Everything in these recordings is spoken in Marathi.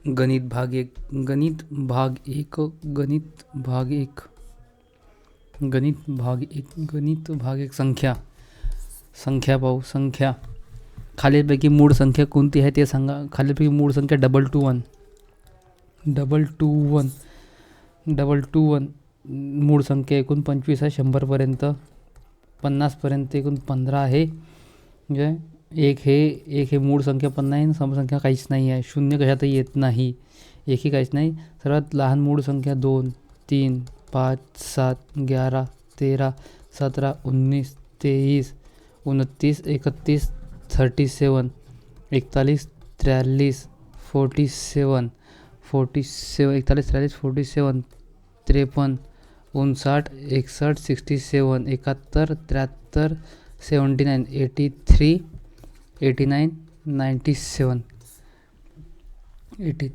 गणित भाग एक गणित भाग एक गणित भाग एक गणित भाग एक गणित भाग एक संख्या पाहू. संख्या खालीलपैकी मूळ संख्या कोणती आहे ते सांगा. खालीलपैकी मूळ संख्या 221 मूळ संख्या एकूण 25 आहे. 100पर्यंत 50पर्यंत एकूण 15 आहे. म्हणजे एक हे मूळ संख्या पण नाही, समसंख्या काहीच नाही आहे. शून्य कशातही येत नाही, एकही काहीच नाही. सर्वात लहान मूळ संख्या 2, 3, 5, 7, 11, 13, 17, 19, 23, 29, 31, 37, 41, 43, 47, 41, 43, 47, 53, 59, 61, 67, 71, 73, 79, 83, 89, 97, 83,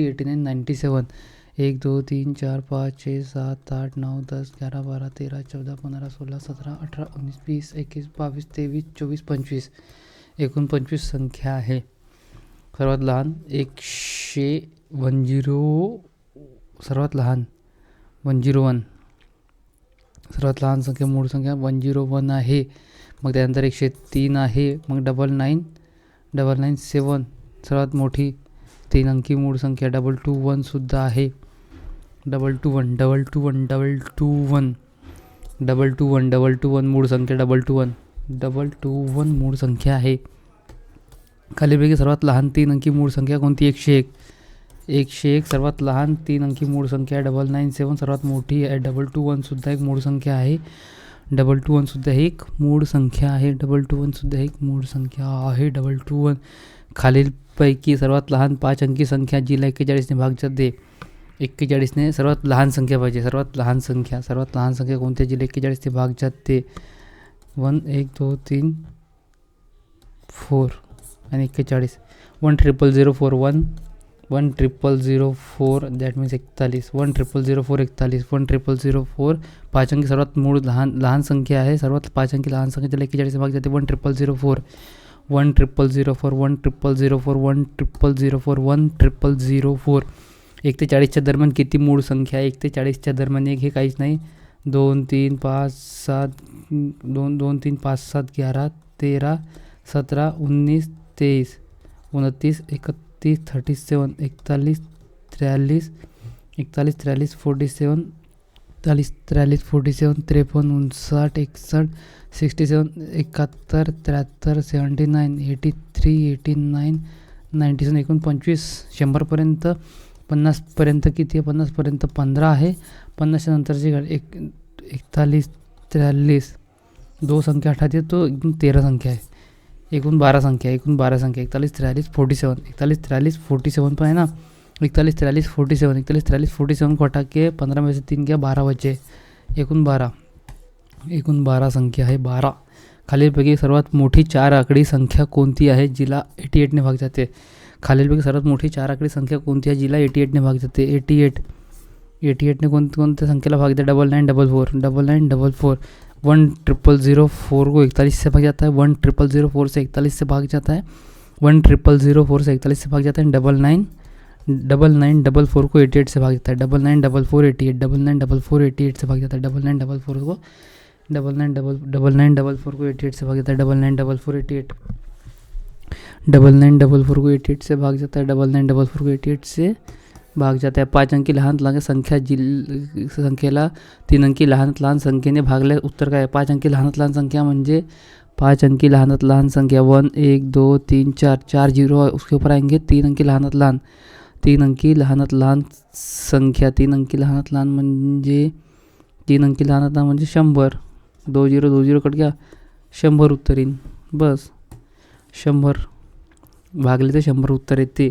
89, 97. 1, 2, 3, 4, 5, 6, 7, 8, 9, 10, 11, 12, 13, 14, 15, 16, 17, 18, 19, 20, 21, 22, 23, 24, 25. एकूण 25 संख्या आहे. सर्वात लहान 101. सर्वात लहान 101. सर्वात लहान संख्या मूळ संख्या 101 आहे. मग त्यानंतर 103 आहे. मग 999, सर्वात मोठी 3 अंकी मूळ संख्या 221 सुद्धा आहे. 221 मूळ संख्या 221 मूळ संख्या आहे. खालीलपैकी सर्वात लहान 3 अंकी मूळ संख्या कोणती. 101 सर्वात लहान 3 अंकी मूळ संख्या 997 सर्वात मोठी आहे. 221 सुद्धा एक मूळ संख्या आहे. 221 सुद्धा एक मूळ संख्या आहे. 221 खालीलपैकी सर्वात लहान 5 अंकी संख्या जिला 41ने भाग जाते. 41ने सर्वात लहान संख्या पाहिजे. सर्वात लहान संख्या कोणत्या जिला 41ने भाग जाते. 1, 2, 3, 4 आणि 41. 1,000,004 1,000,004 दॅट मीन्स 41. 1,000,004 41. 1,000,004 5 अंकी सर्वात मूळ लहान संख्या आहे. सर्वात 5 अंकी लहान संख्या ज्याला 41ने भाग जाते. 1,000,004 1,000,004 1,000,004 1,000,004 1,000,004. 1 ते 40च्या दरम्यान किती मूळ संख्या आहे. 1 ते 40च्या दरम्यान एक हे काहीच नाही. 2, 3, 5, 7 2, 3, 5, 7, 11, 13, 17, 19, 23, 29, 31, 37, 41, 43, 47, 47, 43, 47, 53, 59, 61, 67, 71, 73, 79, 83, 89, 97. एकूण 25. 100पर्यंत 50पर्यंत किती आहे. 50पर्यंत 15 आहे. 50च्या नंतरची 41, 43 2 संख्या हटाते तो एकूण 13 संख्या आहे. एकूण 12 संख्या 41, 43, 47. 41, 43, 47 पण आहे ना. 41, 43, 47. 41, 43, 47 को हटा के 15 में से 3 गया 12 बचे. एकूण 12 संख्या आहे. 12. खालीलपैकी सर्वात मोठी 4 आकडी संख्या कोणती आहे जिला 88ने भाग जाते. खालीलपैकी सर्वात मोठी 4 आकडी संख्या कोणती आहे जिला 88ने भाग जाते. 88ने कोणत्या संख्याला भाग देते. 9944 1,000,004 को 41 से भाग जाता है. 1,000,004 से 41 से भाग जाता है. 1,000,004 से 41 से भाग जाता है. 9944 को 88 से भाग जाता है. 9944 88 9944 88 से भाग जाता है. 9944 को 88 से भाग जाता है. 9944 88 को 88 से भाग जाता है. 9944 को 88 से भाग जाता है. 5 अंकी लहान संख्या संख्येला 3 अंकी लहान संख्येने भागल्या. उत्तर काय आहे. 5 अंकी लहान संख्या म्हणजे 5 अंकी लहान संख्या 1, 1, 2, 3, 4 4 0 उसके ऊपर आएंगे 3 अंकी लहान संख्या. 3 अंकी लहान म्हणजे 100. 2 0 कट गया 100 उत्तर येईन. बस 100 भागले तर 100 उत्तर येते.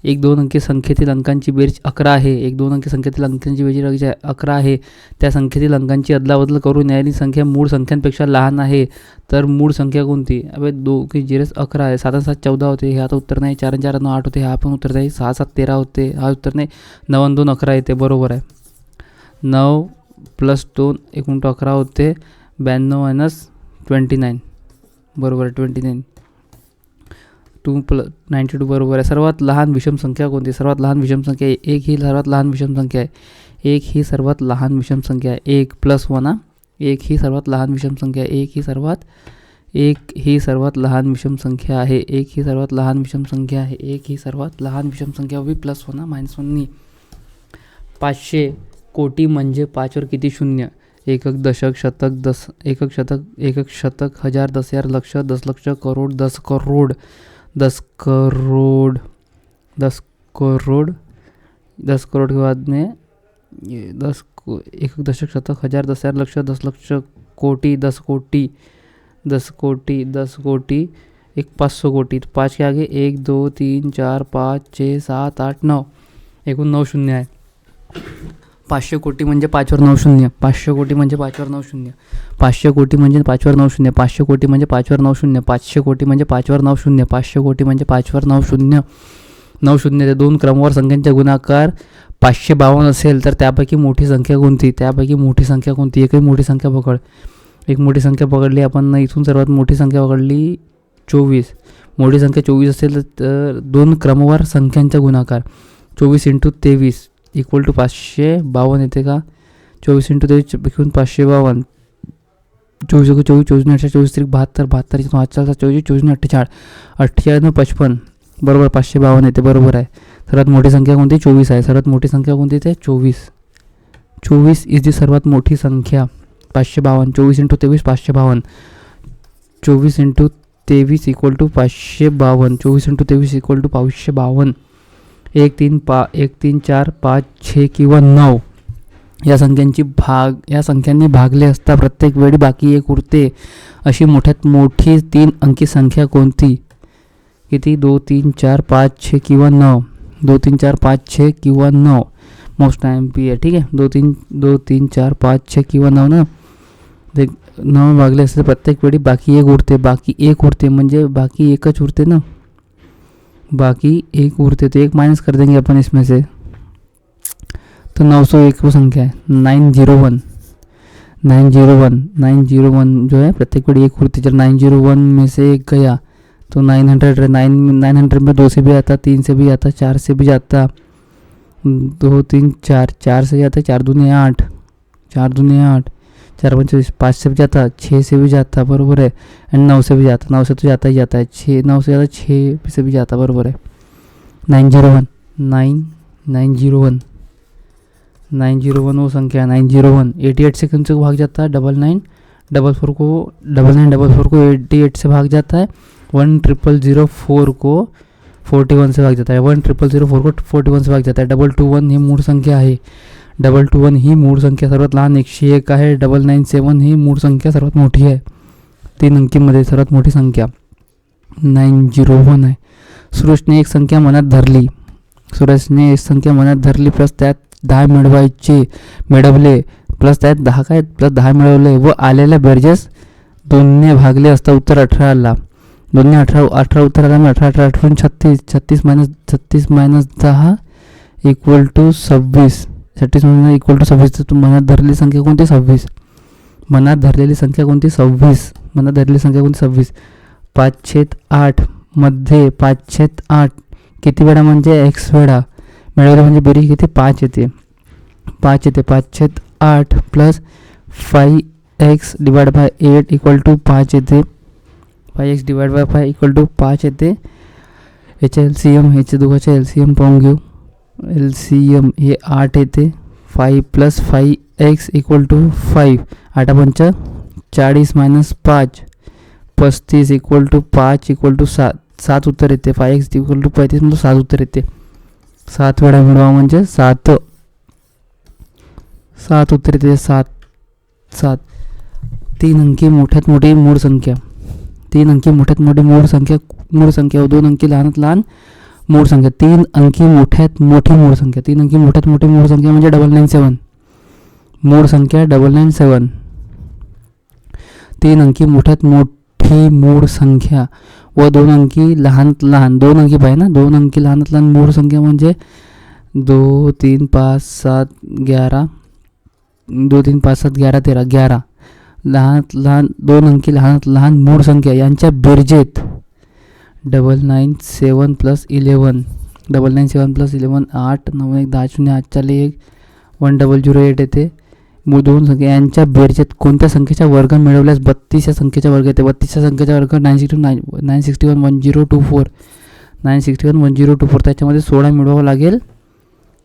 1, 2 अंकी संख्येतील अंकांची बेरीज 11 आहे. 1, 2 अंकी संख्येतील अंकांची बेरीज 11 आहे. त्या संख्येतील अंकांची अदलाबदल करून येणारी संख्या मूळ संख्यांपेक्षा लहान आहे तर मूळ संख्या कोणती. अबे 2 की 11 आहे. 7 7 14 होते. हे आता उत्तर नाही. 4 4 9 8 होते. हा पण उत्तर नाही. 6 7 13 होते. हा उत्तर नाही. 9 2 11 येते. बरोबर आहे. 9 + 2 एकूण 11 होते. 92 - 29 बरोबर आहे. 29 92 बरोबर आहे. सर्वात लहान विषम संख्या कोणती? सर्वात लहान विषम संख्या 1 ही सर्वात लहान विषम संख्या आहे. 1 ही सर्वात लहान विषम संख्या आहे. 1 + 1 1 ही सर्वात लहान विषम संख्या आहे. 1 ही सर्वात लहान विषम संख्या आहे. 1 ही सर्वात लहान विषम संख्या आहे. 1 ही सर्वात लहान विषम संख्या + 1 -1 500 कोटी म्हणजे 5 वर किती शून्य? एकक, दशक, शतक, एकक शतक, हजार, 10,000, लक्ष, 10 लक्ष, करोड, 10 करोड, 10 करोड, 10 करोड, 10 करोड के बाद में एकक, दशक, शतक, हजार, 10,000, लक्ष, 10 लक्ष, कोटी, 10 कोटी, 10 कोटी, 10 कोटी, 500 कोटी. 5 के आगे 1 2 3 4 5 6 7 8 9 एकूण 9 शून्य आहे. 500 कोटी म्हणजे 5 वर 9 शून्य. 500 कोटी म्हणजे 5 वर 9 शून्य. 500 कोटी म्हणजे 5 वर 9 शून्य. 500 कोटी म्हणजे 5 वर 9 शून्य. 500 कोटी म्हणजे 5 वर 9 शून्य. 500 कोटी म्हणजे 5 वर 9 शून्य. 9 शून्य ते 2 क्रमवार संख्यांचा गुणाकार 552 असेल तर त्यापैकी मोठी संख्या कोणती? त्यापैकी मोठी संख्या कोणती? एकही मोठी संख्या पकड. एक मोठी संख्या पकडली आपण. इथून सर्वात मोठी संख्या पकडली 24. मोठी संख्या 24 असेल तर 2 क्रमवार संख्यांचा गुणाकार 24 × 23 = 552 येते का? 24 × 23 घेऊन 552. 24 × 24 24 × 24 = 72. 72 × 5 = 24 24 × 48 48 × 55 बरोबर 552 येते. बरोबर आहे. सर्वात मोठी संख्या कोणती? 24 आहे. सर्वात मोठी संख्या कोणती? ते 24. 24 इज दी सर्वात मोठी संख्या. 552. 24 × 23 552. 24 × 23 = 552. 24 × 23 = 552. 1 3 4 5 6 किंवा 9 या संख्यांनी भागले असता प्रत्येक वेळी बाकी 1 उरते अशी मोठ्यात मोठी 3 अंकी संख्या कोणती? किती? 2 3 4 5 6 किंवा 9. 2 3 4 5 6 किंवा 9 मोस्ट MP आहे. ठीक आहे. 2 3 4 5 6 किंवा 9 ना. 9 भागले असते प्रत्येक वेळी बाकी 1 उरते. बाकी 1 उरते म्हणजे बाकी 1च उरते ना. बाकी 1 उरते तो 1 माइनस कर देंगे अपन इसमें से. तो 901 वो संख्या है. 901 जो है प्रत्येक वेळी 1 उरते. जब 901 में से 1 गया तो 900 900 में 2 से भी आता, 3 से भी आता, 4 से भी जाता, 2 3 4 से जाता, 4 दूनी 8, 4 दूनी 8, 4 5 5 से भी जाता, 6 से भी जाता. बरोबर है. एंड 9 से भी जाता. 9 से तो जाता ही जाता है. 9 से जाता, 6 से भी जाता. बरोबर है. 901 वो संख्या. 901 88 से कौन से को भाग जाता है? 9944 को 88 से भाग जाता है. 1004 को 41 से भाग जाता है. 1004 को 41 से भाग जाता है. 221 ही मूळ संख्या आहे. 221 ही मूळ संख्या सर्वात लहान 101 आहे. 997 ही मूळ संख्या सर्वात मोठी आहे. 3 अंकीमध्ये सर्वात मोठी संख्या 901 आहे. सुरेशने एक संख्या मनात धरली प्लस त्यात 10 मिळवले प्लस त्यात 10 मिळवले व आलेल्या बेरजेस 2ने भागले असता उत्तर 18 आला. 2ने 18 उत्तर आला. 18 18 36 36 मायनस 10 = 26. 36 = 26. तर मनात धरलेली संख्या कोणती? 26. मनात धरलेली संख्या कोणती? 26. 5/8 मध्ये 5/8 किती वेळा म्हणजे x वेळा मिळवले म्हणजे बेरीज किती? 5 येते. 5/8 प्लस 5x / 8 = 5 येते. 5x / 5 = 5 येते. याच्या LCM ह्याच्या दोघांच्या LCM पाहून घेऊ. LCM हे 8 येते. 5 + 5x = 5. 8 5 40 - 5 35 = 5 = 7. 7 उत्तर येते. 5x = 35 म्हणजे 7 उत्तर येते. 7 वेळा मिळवा म्हणजे 7 उत्तर येते. 7 3 अंकी मोठ्यात मोठी मूळ संख्या. 3 अंकी मोठ्यात मोठी मूळ संख्या व 2 अंकी लहानात लहान मूळ संख्या. 3 अंकी मोठ्यात मोठी मूळ संख्या. 3 अंकी मोठ्यात मोठी मूळ संख्या म्हणजे 997. मूळ संख्या 997. 3 अंकी मोठ्यात मोठी मूळ संख्या व 2 अंकी लहानात लहान. 2 अंकी पाहिजे ना. 2 अंकी लहानात लहान मूळ संख्या म्हणजे 2 3 5 7 11 2 3 5 7 11 13 11. लहानात लहान 2 अंकी लहानात लहान मूळ संख्या यांच्या बेरजेत 997 + 11, 997 + 11 8, 9 1 10 0 8 4 1 1008 येते. दोन संख्या यांच्या बेरजेत कोणत्या संख्येचा वर्ग मिळवल्यास 32 या संख्येचा वर्ग येते. 32 संख्येचा वर्ग 961 1024, 961 1024. त्याच्यामध्ये 16 मिळवावं लागेल. तर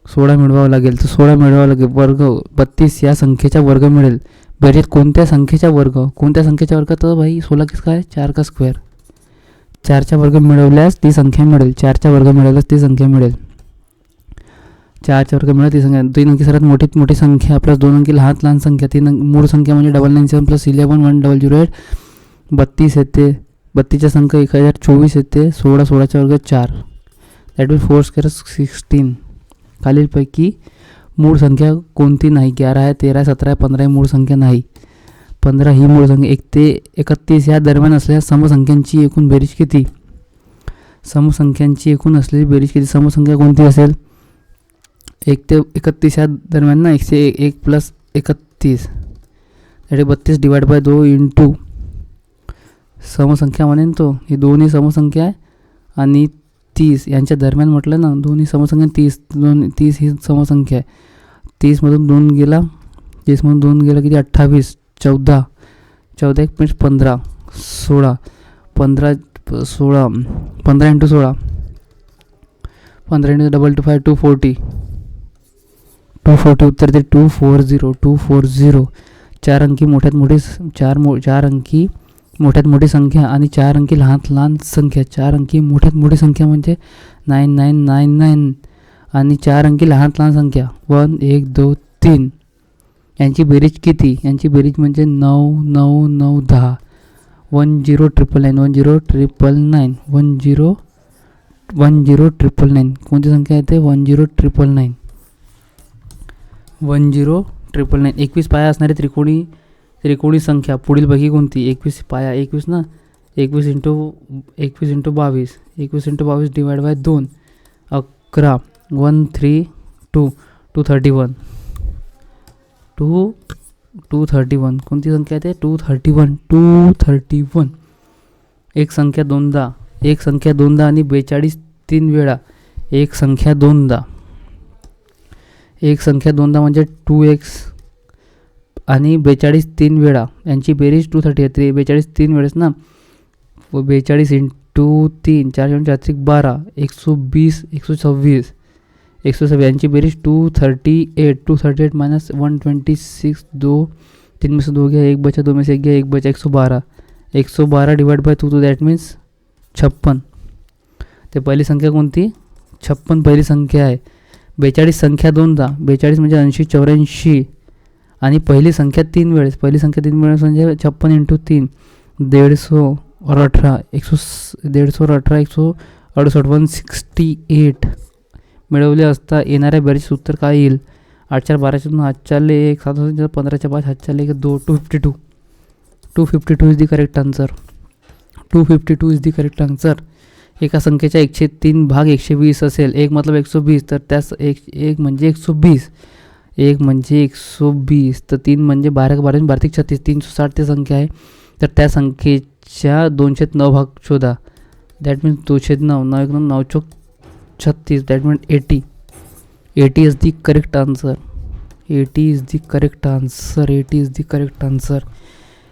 16 मिळवावं लागेल. वर्ग 32 या संख्येचा वर्ग मिळेल. बेरजेत कोणत्या संख्येचा वर्ग तर भाई 16 किस काय 4 का स्क्वेअर. 4चा वर्ग मिळवल्यास ती संख्या मिळेल. 4चा वर्ग मिळवल्यास ती संख्या मिळेल. 4चा वर्ग मिळेल ती संख्या. 3 अंकी सर्वात मोठी संख्या प्लस 2 अंकी लहान संख्या. 3 मूळ संख्या म्हणजे 997 + 11 1008, 32 येते. 32च्या संख्या 1024 येते. 16चा वर्ग 4, दॅट मीन्स 4 स्क्वेअर 16. खालीलपैकी मूळ संख्या कोणती नाही. 11 आहे, 13 आहे, 17 आहे, 15 ही मूळ संख्या नाही. 15 ही मूळ संख्या. 1 ते 31 या दरम्यान असलेल्या समसंख्यांची एकूण बेरीज किती. समसंख्यांची एकूण असलेली बेरीज किती. समसंख्या कोणती असेल. 1 ते 31 या दरम्यान ना. 1 ते 1 + 31 त्यासाठी 32 / 2 इंटू समसंख्या म्हणेन तो. ही दोन्ही समसंख्या आहे आणि 30 यांच्या दरम्यान म्हटलं ना. दोन्ही समसंख्या 30 ही समसंख्या आहे. 30मधून 2 गेला. 30मधून 2 गेला किती 28, 14 1 + 15 16, 15 × 16 15 × 225 240 उत्तर ते 240. 4 अंकी चार अंकी मोठ्यात मोठी संख्या आणि 4 अंकी लहान संख्या. 4 अंकी मोठ्यात मोठी संख्या म्हणजे 9999 आणि 4 अंकी लहान संख्या 1 1 2 3. यांची बेरीज किती. यांची बेरीज म्हणजे 9 9 9 10. 10999 10999 कोणती संख्या येते. 10999. 10999. 21 पाया असणारी त्रिकोणी संख्या पुढीलपैकी कोणती. 21 पाया 21 ना. 21 × 22 21 × 22 / 2 11 132 231 231 कोणती संख्या येते. 231. एक संख्या दोनदा आणि 42 3 वेळा. एक संख्या दोनदा म्हणजे 2x आणि 42 3 वेळा. यांची बेरीज 230 येते. 42 3 वेळेस ना. 42 × 3 4 4 12 120 126 यांची बेरीज 238 -126 2 3 में से 2 गया 1 बचा 2 में से 1 गया 1 बचा 112 / 2 दॅट मीन्स 56. ते पहिली संख्या कोणती 56 पहिली संख्या आहे. 42 संख्या दोनदा. 42 म्हणजे 80 84 आणि पहिली संख्या 3 वेळेस. पहिली संख्या 3 वेळेस म्हणजे 56 × 3 118 168 168 मिळवले असता येणाऱ्या बेरीज उत्तर काय येईल. 8 4 12 8 4 1 7 15 5 8 4 1 2 252 is the correct answer. 252 is the correct answer. एका संख्येच्या 103 भाग 120 असेल. 1 मतलब 120 तर त्यास 1 म्हणजे 120. 1 म्हणजे 120 तर 3 म्हणजे 12 12 12 36 360 ते संख्या आहे. तर त्या संख्येच्या 209 भाग शोधा. That means 209 9 9 Chowk 36 that means 80 is the correct answer. 80 is the correct answer.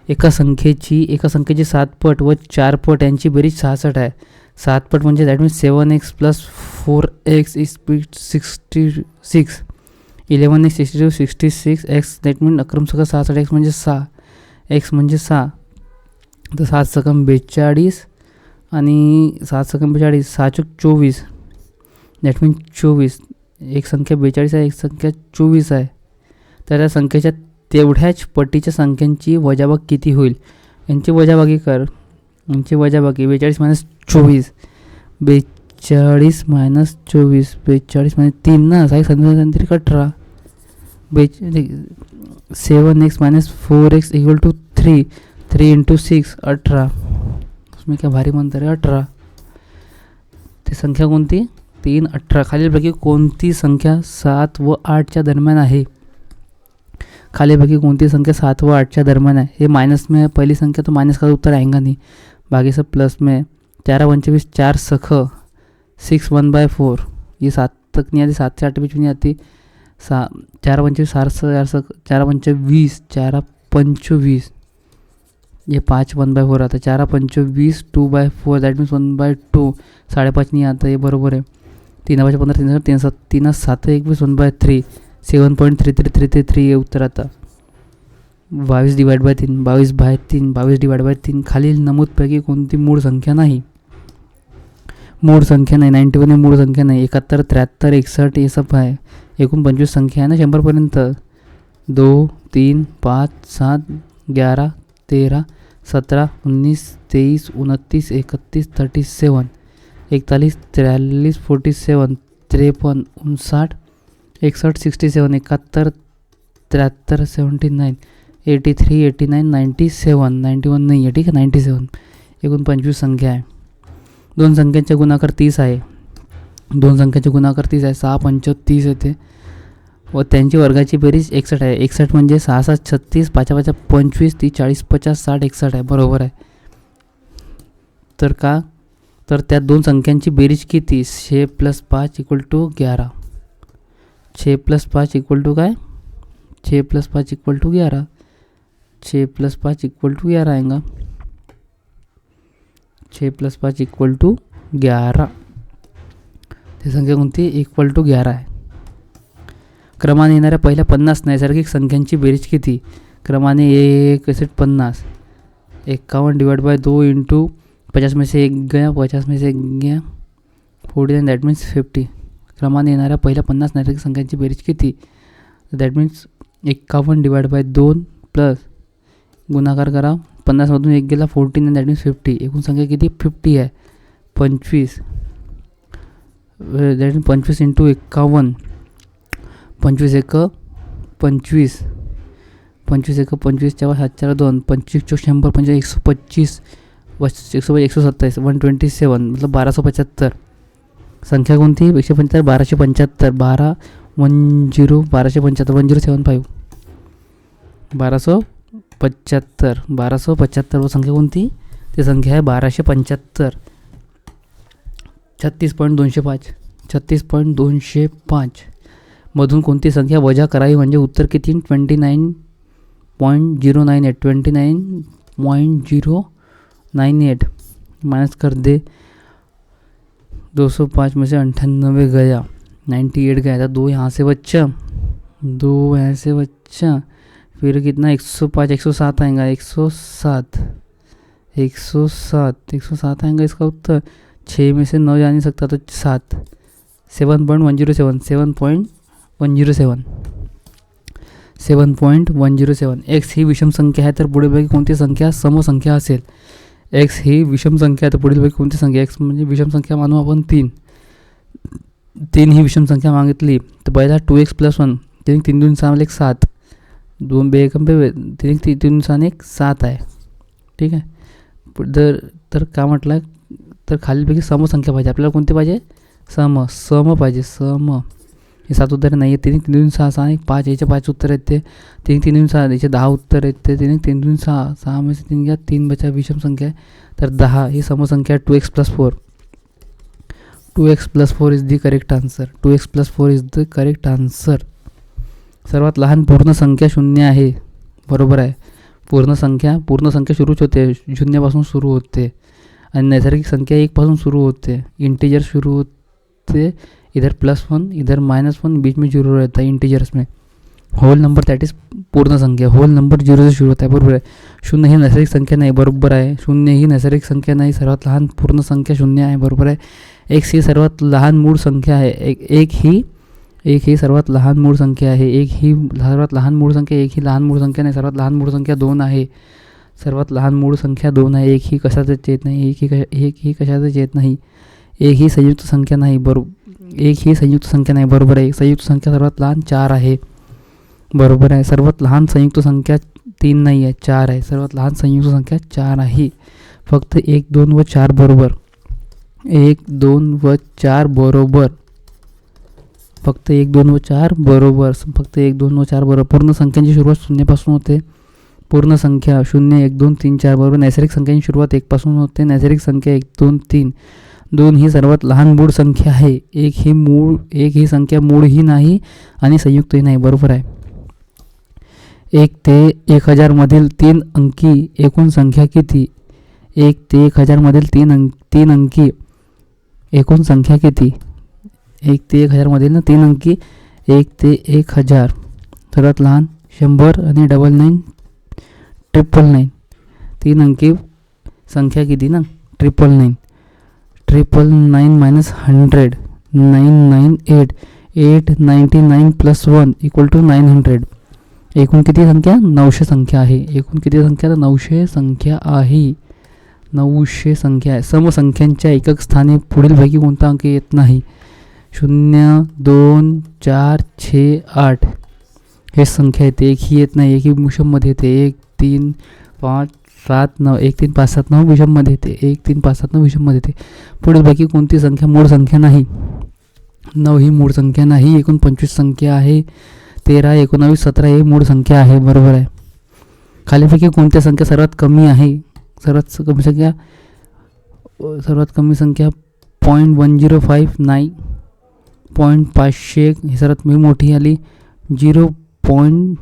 एका संख्येची 7 पट व 4 पट यांची बेरीज 66 आहे. 7 पट म्हणजे that means 7x + 4x is 66 11x 62 66 x that means Akram सगळं 66 x म्हणजे 6 तर 7 सकम 42 आणि 7 सकम 42 6 चौक 24 दॅट मीन्स 24. एक संख्या 42 आहे एक संख्या 24 आहे. तर त्या संख्येच्या तेवढ्याच पटीच्या संख्यांची वजाबाग किती होईल. यांची वजाबागी कर. 42 - 24 42 - 24 42 म्हणजे 3 ना. 6 संख्या 18 7x - 4x = 3 3 × 6 18 उसमें क्या भारी म्हणता रे 18. ती संख्या कोणती 3 18. खालीलपैकी कोणती संख्या 7 व 8च्या दरम्यान आहे. खालीलपैकी कोणती संख्या 7 व 8च्या दरम्यान आहे. हे माइनस में है. पहली संख्या तो माइनस का उत्तर आएगा नहीं. बाकी सब प्लस में है. 4 25 4 सख 6 1/4, ये 7 तक नहीं आती, 7 से 8 बीच में नहीं आती। 4 25 4 सख 4 25 4 25, ये 5 1/4 आता है। 4 25 2/4, दैट मीन्स 1/2, 5.5 नहीं आता, ये बरोबर है। 3 5 15 3 7 3 7 21 1/3, 7.3333 ये उत्तर आता। 22 डिवाइड बाय 3, 22/3, 22 डिवाइड बाय 3, खालील नमूदपैकी कोणती मूळ संख्या नाही? मूळ संख्या नाही, 91 ही मूळ संख्या नाही। 71 73 61 हे सब आहे, एकूण 25 संख्या आहे ना 100पर्यंत। 2 3 5 7 11 13 17 19 23 29 31 37 41 43 47 53 59 61 67 71 73 79 83 89 97 91 नाही आहे, ठीक आहे 97, एकूण 25 संख्या आहे। 2 संख्यांचे गुणाकार 30 आहे, 2 संख्यांचे गुणाकार 30 आहे, 6 5 30 येते व त्यांची वर्गाची बेरीज 61 आहे। 61 म्हणजे 6 7 36, 5 5 25, 30 40 50 60 61 आहे, बरोबर आहे। तर का, तर त्या 2 संख्यांची बेरीज किती? 6 + 5 = 11, 6 + 5 = काय? 6 + 5 = 11, 6 + 5 = 11 आएगा, 6 + 5 = 11, ती संख्या कोणती? = 11 आहे। क्रमाने येणाऱ्या पहिल्या 50 नैसर्गिक संख्यांची बेरीज किती? क्रमाने 1 50, 51 डिवाइड बाय 2 इंटू 50 में से 1 गया, 50 में से 1 गया, 49, दैट मीन्स 50। क्रमाने येणाऱ्या पहिल्या 50 नैसर्गिक संख्यांची बेरीज किती? That means 51 divide by 2 plus गुणाकार करा, 50मधून 1 गेला, 49, दॅट मीन्स 50, एकूण संख्या किती? 50 आहे। 25, दॅट मीन्स 25 इंटू 51, 25 1 25, 25 1 25, 4 7 4 2, 25 4 100, 125, 127, 127 मतलब 1275, संख्या कोणती? 175 1275, 12 10 1275 1075, 1275 1275 व संख्या कोणती? ती संख्या आहे 1275। 36.205, 36.205 मधून कोणती संख्या वजा करावी म्हणजे उत्तर किती? 29.098, 29.098 माइनस कर दे, 205 में से 98 गया, 98 गया था, 2 यहाँ से बच्चा, 2 यहाँ से बच्चा, फिर कितना? 105 107 आएगा, 107 आएगा इसका उत्तर। 6 में से 9 जा नहीं सकता तो 7, 7.107, 7.107। एक्स ही विषम संख्या आहे तर पुढीलपैकी कोणती संख्या समसंख्या असेल? एक्स ही विषम संख्या आहे तर पुढीलपैकी कोणती संख्या? एक्स म्हणजे विषम संख्या मानू आपण 3 ही विषम संख्या मागितली तर पहिला 2x + 1, 3 3 2 6 7, 2 2 1 3 3 6 1 7 आहे, ठीक आहे। तर का म्हटलं? तर खालीलपैकी समसंख्या पाहिजे आपल्याला, कोणती पाहिजे? सम पाहिजे, सम। हे 7 उत्तरे नाही आहेत, 3 3 2 6 6 1 5, याचे 5 उत्तर येते, 3 3 2 6, याचे 10 उत्तर येते, 3 3 2 6, 6 में से 3 गया, 3 बचा, विषम संख्या आहे तर 10 ही समसंख्या आहे। 2x + 4, 2x + 4 is the correct answer, 2x + 4 is the correct answer. सर्वात लहान पूर्ण संख्या 0 आहे, बरोबर आहे। पूर्ण संख्या सुरूच होते, 0 सुरू होते आणि नैसर्गिक संख्या 1 पासून सुरू होते, इंटीजर सुरू होते, इधर +1 इधर -1, बीच में 0 रहता है इंटीजर्स में। होल नंबर दैट इज पूर्ण संख्या, होल नंबर 0 से शुरू होता है, बरोबर आहे। 0 ही नैसर्गिक संख्या नाही, बरोबर आहे। 0 ही नैसर्गिक संख्या नाही, सर्वात लहान पूर्ण संख्या 0 आहे, बरोबर आहे। x ही सर्वात लहान मूळ संख्या आहे, एक ही सर्वात लहान मूळ संख्या आहे, एक ही सर्वात लहान मूळ संख्या, एक ही लहान मूळ संख्या नाही, सर्वात लहान मूळ संख्या 2 आहे, सर्वात लहान मूळ संख्या 2 आहे। एक ही कशातच येत नाही, एक ही कशातच येत नाही। एक ही संयुक्त संख्या नाही, एक ही संयुक्त संख्या नाही, बरोबर आहे। संयुक्त संख्या सर्वात लहान 4 आहे, बरोबर आहे। सर्वात लहान संयुक्त संख्या 3 नाही आहे, 4 आहे, सर्वात लहान संयुक्त संख्या 4 आहे। फक्त 1 2 व 4 बरोबर, 1 2 व 4 बरोबर, फक्त 1 2 व 4 बरोबर, फक्त 1 2 व 4 बरोबर। पूर्ण संख्यांची सुरुवात 0 पासून होते, पूर्ण संख्या 0 1 2 3 4 बरोबर नैसर्गिक संख्यांची सुरुवात 1 पासून होते. नैसर्गिक संख्या 1 2 3 2 ही सर्वात लहान मूळ संख्या आहे. 1 ही संख्या मूळही नाही आणि संयुक्तही नाही. बरोबर आहे. 1 ते 1000 मधील 3 अंकी एकूण संख्या किती? 1 ते 1000 मधील 3 अंकी एकूण संख्या किती? 1 ते 1000 मधील 3 अंकी 1 ते 1000 सर्वात लहान 100 आणि 99 999 3 अंकी संख्या किती ना? 999 999 मायनस 100 998 899 प्लस 1 इक्वल टू 900. एकूण किती संख्या? 900 संख्या आहे. एकूण किती संख्या? 900 संख्या आहे. 900 संख्या आहे. समसंख्यांच्या एकक स्थानी पुढीलपैकी कोणता अंक येत नाही? 0 2 4 6 8 हे संख्या येते. एक ही येत नाही. एक ही विषममध्ये येते. 1 3 5 7 9 1 3 5 7 9 विषममध्ये येते. 1 3 5 7 9 विषममध्ये येते. पुढीलपैकी कोणती संख्या मूळ संख्या नाही? 9 ही मूळ संख्या नाही. एकूण 25 संख्या आहे. 13 19 17 हे मूळ संख्या आहे. बरोबर आहे. खालीपैकी कोणत्या संख्या सर्वात कमी आहे? सर्वात कमी संख्या 0.105 नाही. 501 ही सर्वात मोठी आली. 0.15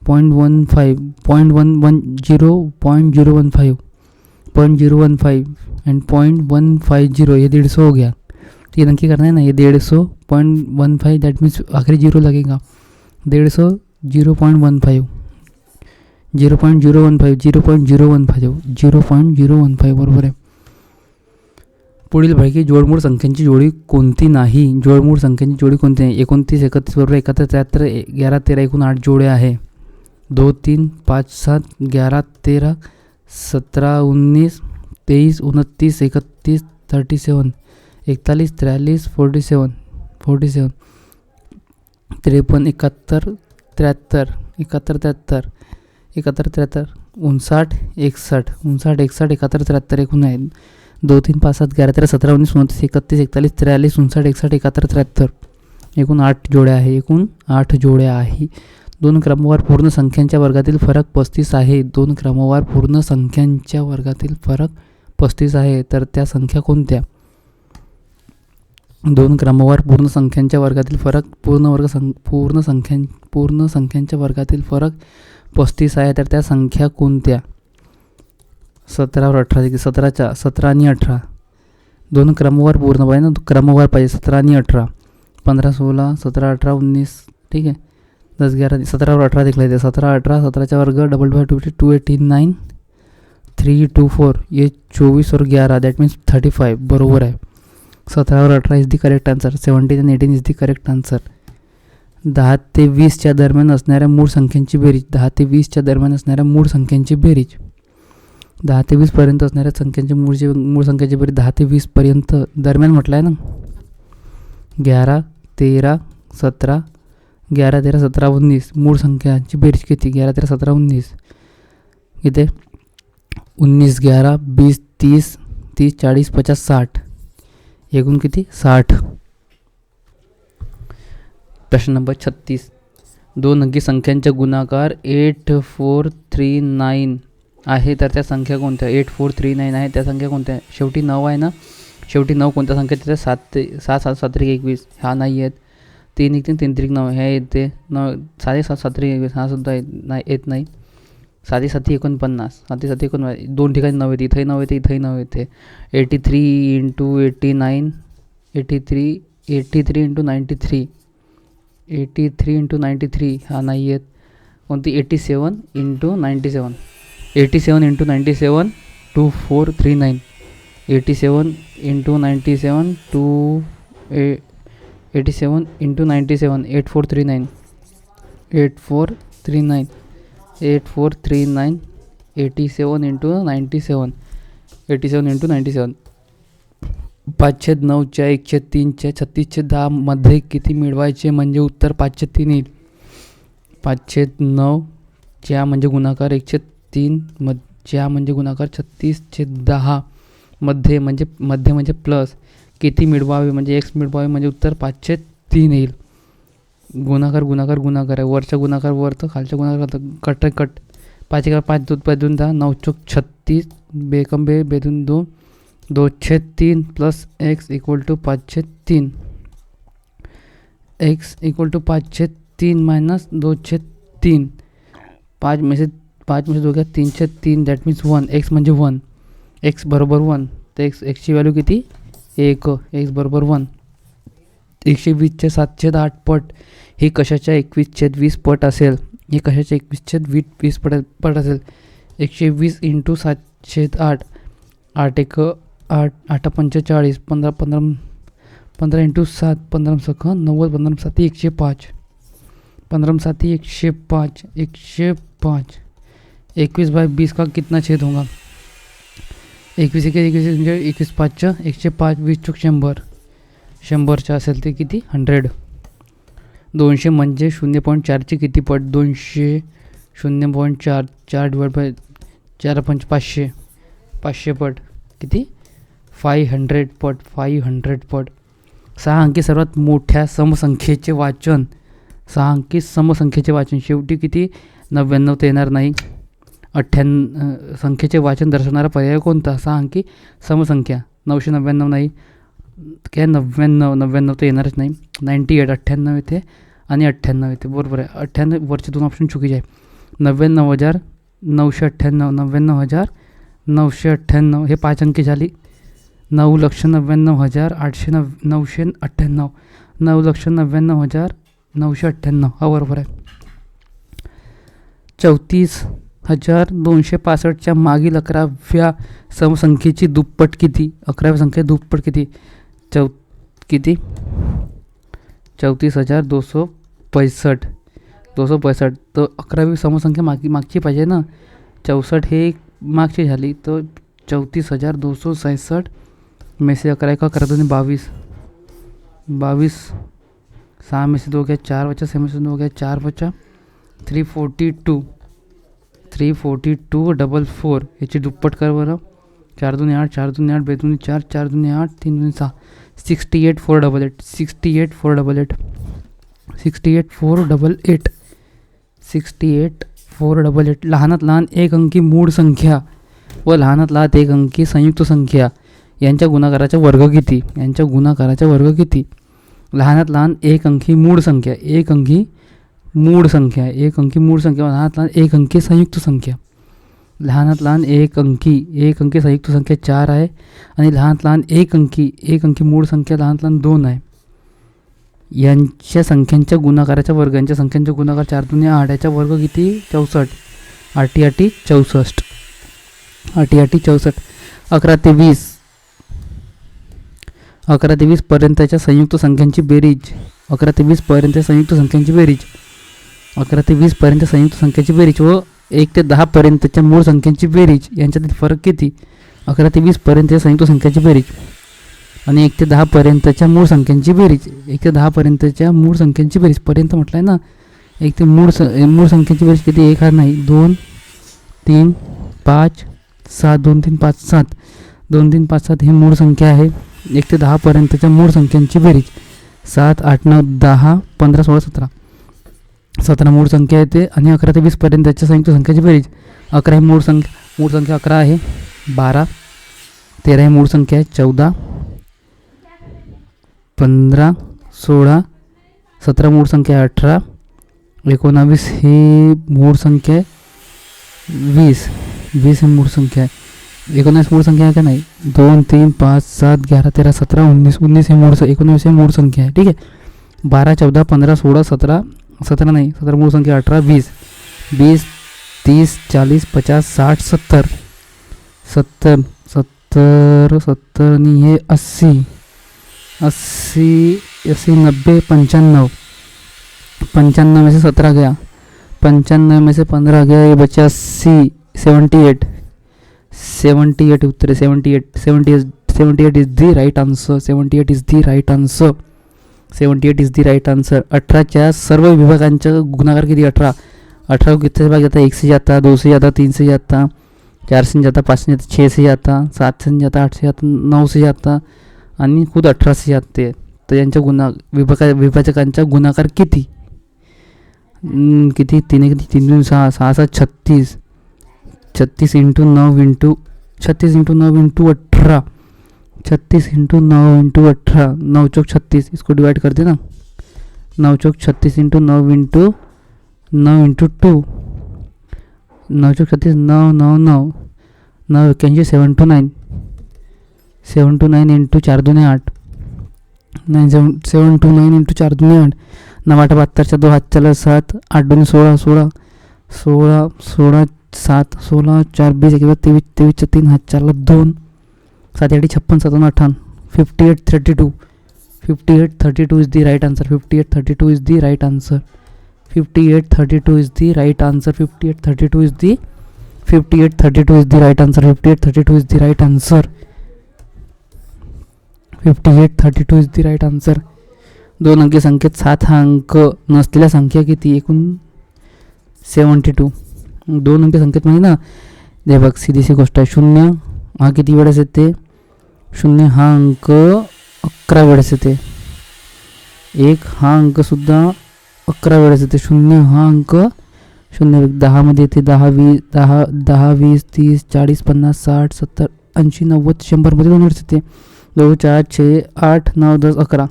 0.015 एंड 0.150 ये 150 हो गया. तो ये अंकी करना है ना. ये 150 0.15 दैट मीन्स आखिरी 0 लगेगा. 150 0.15 0.015 बरोबर आहे. पुढीलपैकी जोडमूळ संख्यांची जोडी कोणती नाही? जोडमूळ संख्यांची जोडी कोणती नाही? 29 31 बरोबर 71 73 11 13 एकूण 8 जोड्या आहे. 2 3 5 7 11 13 17 19 23 29 31 37 41 43 47 53 71 73 73 71 73 59 61 71 73 एकूण आहे. 2 3 5 7 11 13 17 19 29 31 41 43 59 61 71 73 एकूण 8 जोड्या आहे. एकूण 8 जोड्या आहे. 2 क्रमवार पूर्ण संख्यांच्या वर्गातील फरक 35 आहे. 2 क्रमवार पूर्ण संख्यांच्या वर्गातील फरक 35 आहे. तर त्या संख्या कोणत्या? 2 क्रमवार पूर्ण संख्यांच्या वर्गातील फरक पूर्ण संख्यांच्या वर्गातील फरक 35 आहे. तर त्या संख्या कोणत्या? 17 और 18 17 आणि 18 दोन क्रमवार पूर्ण पाहिजे ना. क्रमवार पाहिजे. 17 आणि 18 15 16 17 18 19 ठीक आहे. 10 11 17 और 18 दिखला. 17 18 17 वर्ग 289 324 ये 24 और 11 दैट मीन्स 35 बरोबर आहे. 17 और 18 is the correct answer. 17 and 18 is the correct answer. 10 ते 20च्या दरम्यान असणाऱ्या मूळ संख्यांची बेरीज. 10 ते 20च्या दरम्यान असणाऱ्या मूळ संख्यांची बेरीज. 10 ते 20 पर्यंत असणाऱ्या संख्यांची मूळ संख्याची बेरीज 10 ते 20 पर्यंत दरम्यान म्हटलं आहे ना. 11 13 17 11 13 17 19 मूळ संख्यांची बेरीज किती? 11 13 17 19 किती? 19 11 20 30 30 40 50 60 एकूण किती? 60. प्रश्न नंबर 36. 2 अंकी संख्यांचा गुणाकार 8439 आहे. तर त्या संख्या कोणत्या? 8439 आहे. त्या संख्या कोणत्या? शेवटी 9 आहे ना. शेवटी 9 कोणत्या संख्या तिथे? 7 7 7 21 हा नाही आहेत. 3 1 3 3 9 हे येते. 9 7 7 7 21 हा सुद्धा येत नाही. 7 7 49 7 7 49 दोन ठिकाणी 9 येते. इथंही 9 येते, इथंही 9 येते. 83 इंटू 89 83 इंटू 93 83 इंटू 93 हा नाही येत. कोणती? 87 into 97 87 into 97 2439 87 into 97 87 into 97 8439 8439 8439 87 into 97 87 into 97 5/9च्या 1/3च्या 36/10 मध्ये किती मिळवायचे म्हणजे उत्तर 5/3 येईल. 5/9 म्हणजे गुणाकार 1/3 च्या म्हणजे गुणाकार 36/10 मध्ये म्हणजे प्लस किती मिळवावे म्हणजे x मिळवावे म्हणजे उत्तर 5/3 येईल. गुणाकार आहे. वरचा गुणाकार वर तर खालच्या गुणाकार कट 5 एका 5 दूध 5 दून 10 9 चौक 36 बेकम बे बेदून 2 2/3 plus x equal to 5/3 x equal to 5/3 minus 2/3 5 में से 2 गया 3/3 दॅट मीन्स 1 एक्स म्हणजे 1 एक्स बरोबर 1 तर एक्सची व्हॅल्यू किती 1 एक्स बरोबर 1 120चे 7/8 पट हे कशाच्या 21/20 पट असेल हे कशाच्या 21/20 पट असेल 120 इंटू 7/8 8 एक 8 8 45 15 इंटू 7 15 सख 90 15 7 105 15 7 105 105 21/20 का कितना छेद होगा 21 म्हणजे 21 5 105 20 चौक 100 100च्या असेल ते किती 100 200 म्हणजे 0.4चे किती पट 200 0.4 4 डिवाइड बाय 4 5 500 500 पट किती 500 पट 500 पट 6 अंकी सर्वात मोठ्या समसंख्येचे वाचन 6 अंकी समसंख्येचे वाचन शेवटी किती 99 तर येणार नाही 98 संख्येचे वाचन दर्शवणारा पर्याय कोणता 6 अंकी समसंख्या 999 नाही काय 99 तर येणारच नाही 98 98 येते आणि 98 येते बरोबर आहे 98 वरचे 2 ऑप्शन चुकीचे आहे 99,998 99,998 हे 5 अंकी झाली 9,99,898 9,99,998 हा बरोबर आहे 34,265च्या मागील 11व्या समसंख्येची दुप्पट किती 11व्या संख्ये दुप्पट किती किती 34,265 265 तर 11वी समसंख्या मागची पाहिजे ना 64 हे मागची झाली तर 34,266 में से 11 का 11 22 22 6 में से 2 गया 4 बचा 6 में से 2 गया 4 बचा 342 44 याची दुप्पट कर बरं 4 2 8 4 2 8 2 2 4 4 2 8 3 2 6 68,488 68,488 68,488 68,488 लहानात लहान एक अंकी मूळ संख्या व लहानात लहान एक अंकी संयुक्त संख्या यांच्या गुणाकाराचा वर्ग किती लहानात लहान एक अंकी मूळ संख्या एक अंकी मूळ संख्या लहानात लहान एक अंकी संयुक्त संख्या लहानात लहान एक अंकी संयुक्त संख्या 4 आहे आणि लहानात लहान एक अंकी मूळ संख्या लहानात लहान 2 आहे यांच्या संख्यांच्या गुणाकाराच्या वर्ग यांच्या संख्यांचा गुणाकार 4 2 8 याचा वर्ग किती 64 8 8 64 8 8 64 11 ते 20 पर्यंतच्या संयुक्त संख्यांची बेरीज 11 ते 20 पर्यंत संयुक्त संख्यांची बेरीज 11 ते 20 पर्यंत संयुक्त संख्यांची बेरीज व 1 ते 10 पर्यंतच्या मूळ संख्यांची बेरीज यांच्यातील फरक किती 11 ते 20 पर्यंत संयुक्त संख्यांची बेरीज आणि 1 ते 10 पर्यंतच्या मूळ संख्यांची बेरीज 1 ते 10 पर्यंतच्या मूळ संख्यांची बेरीज पर्यंत म्हटलं आहे ना 1 ते मूळ संख्यांची बेरीज किती 1 हा नाही 2 3 5 7 2 3 5 7 2 3 5 7 ही मूळ संख्या आहे 1 ते 10 पर्यंतच्या मूळ संख्यांची बेरीज 7 8 9 10 15 16 17 मूळ संख्या येते आणि 11 ते 20 पर्यंतच्या संयुक्त संख्याची बेरीज 11 ही मूळ संख्या 11 आहे 12 13 ही मूळ संख्या आहे 14 15 16 17 मूळ संख्या आहे 18 19 ही मूळ संख्या आहे 20 ही मूळ संख्या आहे 19 मूळ संख्या आहे का नाही 2 3 5 7 11 13 17 19 ही मूळ 19 ही मूळ संख्या आहे ठीक आहे 12 14 15 16 17 नाही 17 मूळ संख्या 18 20 30 40 50 60 70 आणि हे 80 90 95 में से 17 गया 95 में से 15 गया ये बचा 78 उत्तर 78 is the right answer 78 is the right answer 18च्या सर्व विभागांचा गुणाकार किती 18 कितने भाग जाता है 1 से जाता 2 से जाता 3 से जाता 4 से जाता 5 से जाता 6 से जाता 7 से जाता 8 से जाता 9 से जाता आणि खुद 18 से जाते तर यांच्या विभाजकांचा गुणाकार किती 3 6 6 7 36 36 इंटू 9 इंटू 18, 36 इंटू 9 इंटू 18, 9 चौक 36, इसको डिवाइड कर देना, 9 चौक 36 into 9 into 9 into 2, 9 Chowk 36, 9 9 9 9 81 7 to 9, 7 to 9 into 4 2 8, 7 to 9 into 4 2 8, 9 8 72, 2 हात चला 7, 8 2 16 16 16 16 7 16 4 20 21 23 23 3 हात चला 2, 7 8 56 57 58, 58 32, 58 32 is the right answer, 58 32 is the right answer, 58 32 is the right answer, 58 32 is the 58 32 is the right answer, 58 32 is the right answer, 58 32 is the right answer. दोन अंकी संख्येत 7 हा अंक नसलेल्या संख्या किती? एकूण 72. दोन अंकी संख्येत म्हणजे ना, दे बघ सीधी गोष्ट आहे. 0 हा किती वेळेस येते? 0 हा अंक 11 वेळेस येते. 1 हा अंकसुद्धा 11 वेळेस येते. 0 हा अंक 0 10 मध्ये येते. 10 20 30 40 50 60 70 80 90 100 मध्ये 2 वेळेस येते. 2 4 6 8 9 10 11.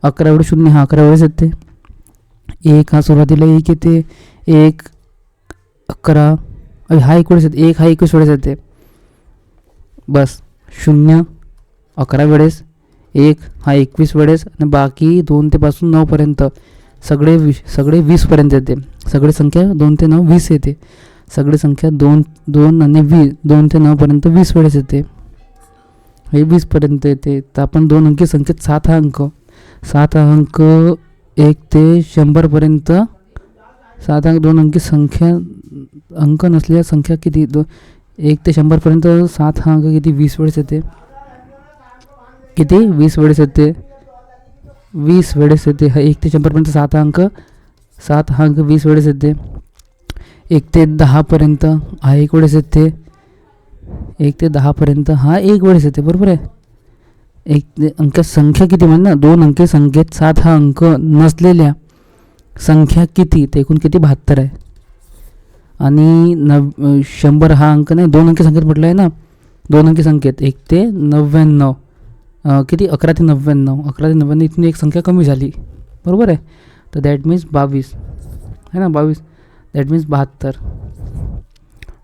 11 वेळेस 0 हा 11 वेळेस येते. 1 हा सुरुवातीला 1 येते. 1 11 हा 1 वेळेस येते. 1 हा 21 वेळेस येते. बस 0 11 वेळेस, 1 हा 21 वेळेस आणि बाकी 2 ते पासून 9 पर्यंत सगळे 20 पर्यंत येते. सगळी संख्या 2 ते 9 20 येते. सगळी संख्या 2 आणि 20 2 ते 9 पर्यंत 20 वेळेस येते. हे 20 पर्यंत येते. तर आपण दोन अंकी संख्येत 7 हा अंक 1 ते 100 पर्यंत 7 अंक दोन अंकी संख्या अंक नसलेल्या संख्या किती? 1 ते 100 पर्यंत 7 हा अंक किती? 20 वेळेस येते. किती? 20 वेळेस येते. 20 वेळेस येते. हा 1 ते 100 पर्यंत 7 हा अंक 20 वेळेस येते. 1 ते 10 पर्यंत हा 1 वेळेस येते. 1 ते 10 पर्यंत हा 1 वेळेस येते. बरोबर आहे. अंक संख्या किती म्हणजे ना, दोन अंकी संख्येत 7 हा अंक नसलेल्या संख्या किती? ते एकूण किती? 72 आहे. आणि 100 हा अंक नाही, दोन अंकी संख्येत म्हटलं आहे ना. दोन अंकी संख्येत 1 ते 99 किती? 11 ते 99. 11 ते 99 इथून एक संख्या कमी झाली. बरोबर आहे. तर दॅट मीन्स 22 आहे ना. 22 दॅट मीन्स 72.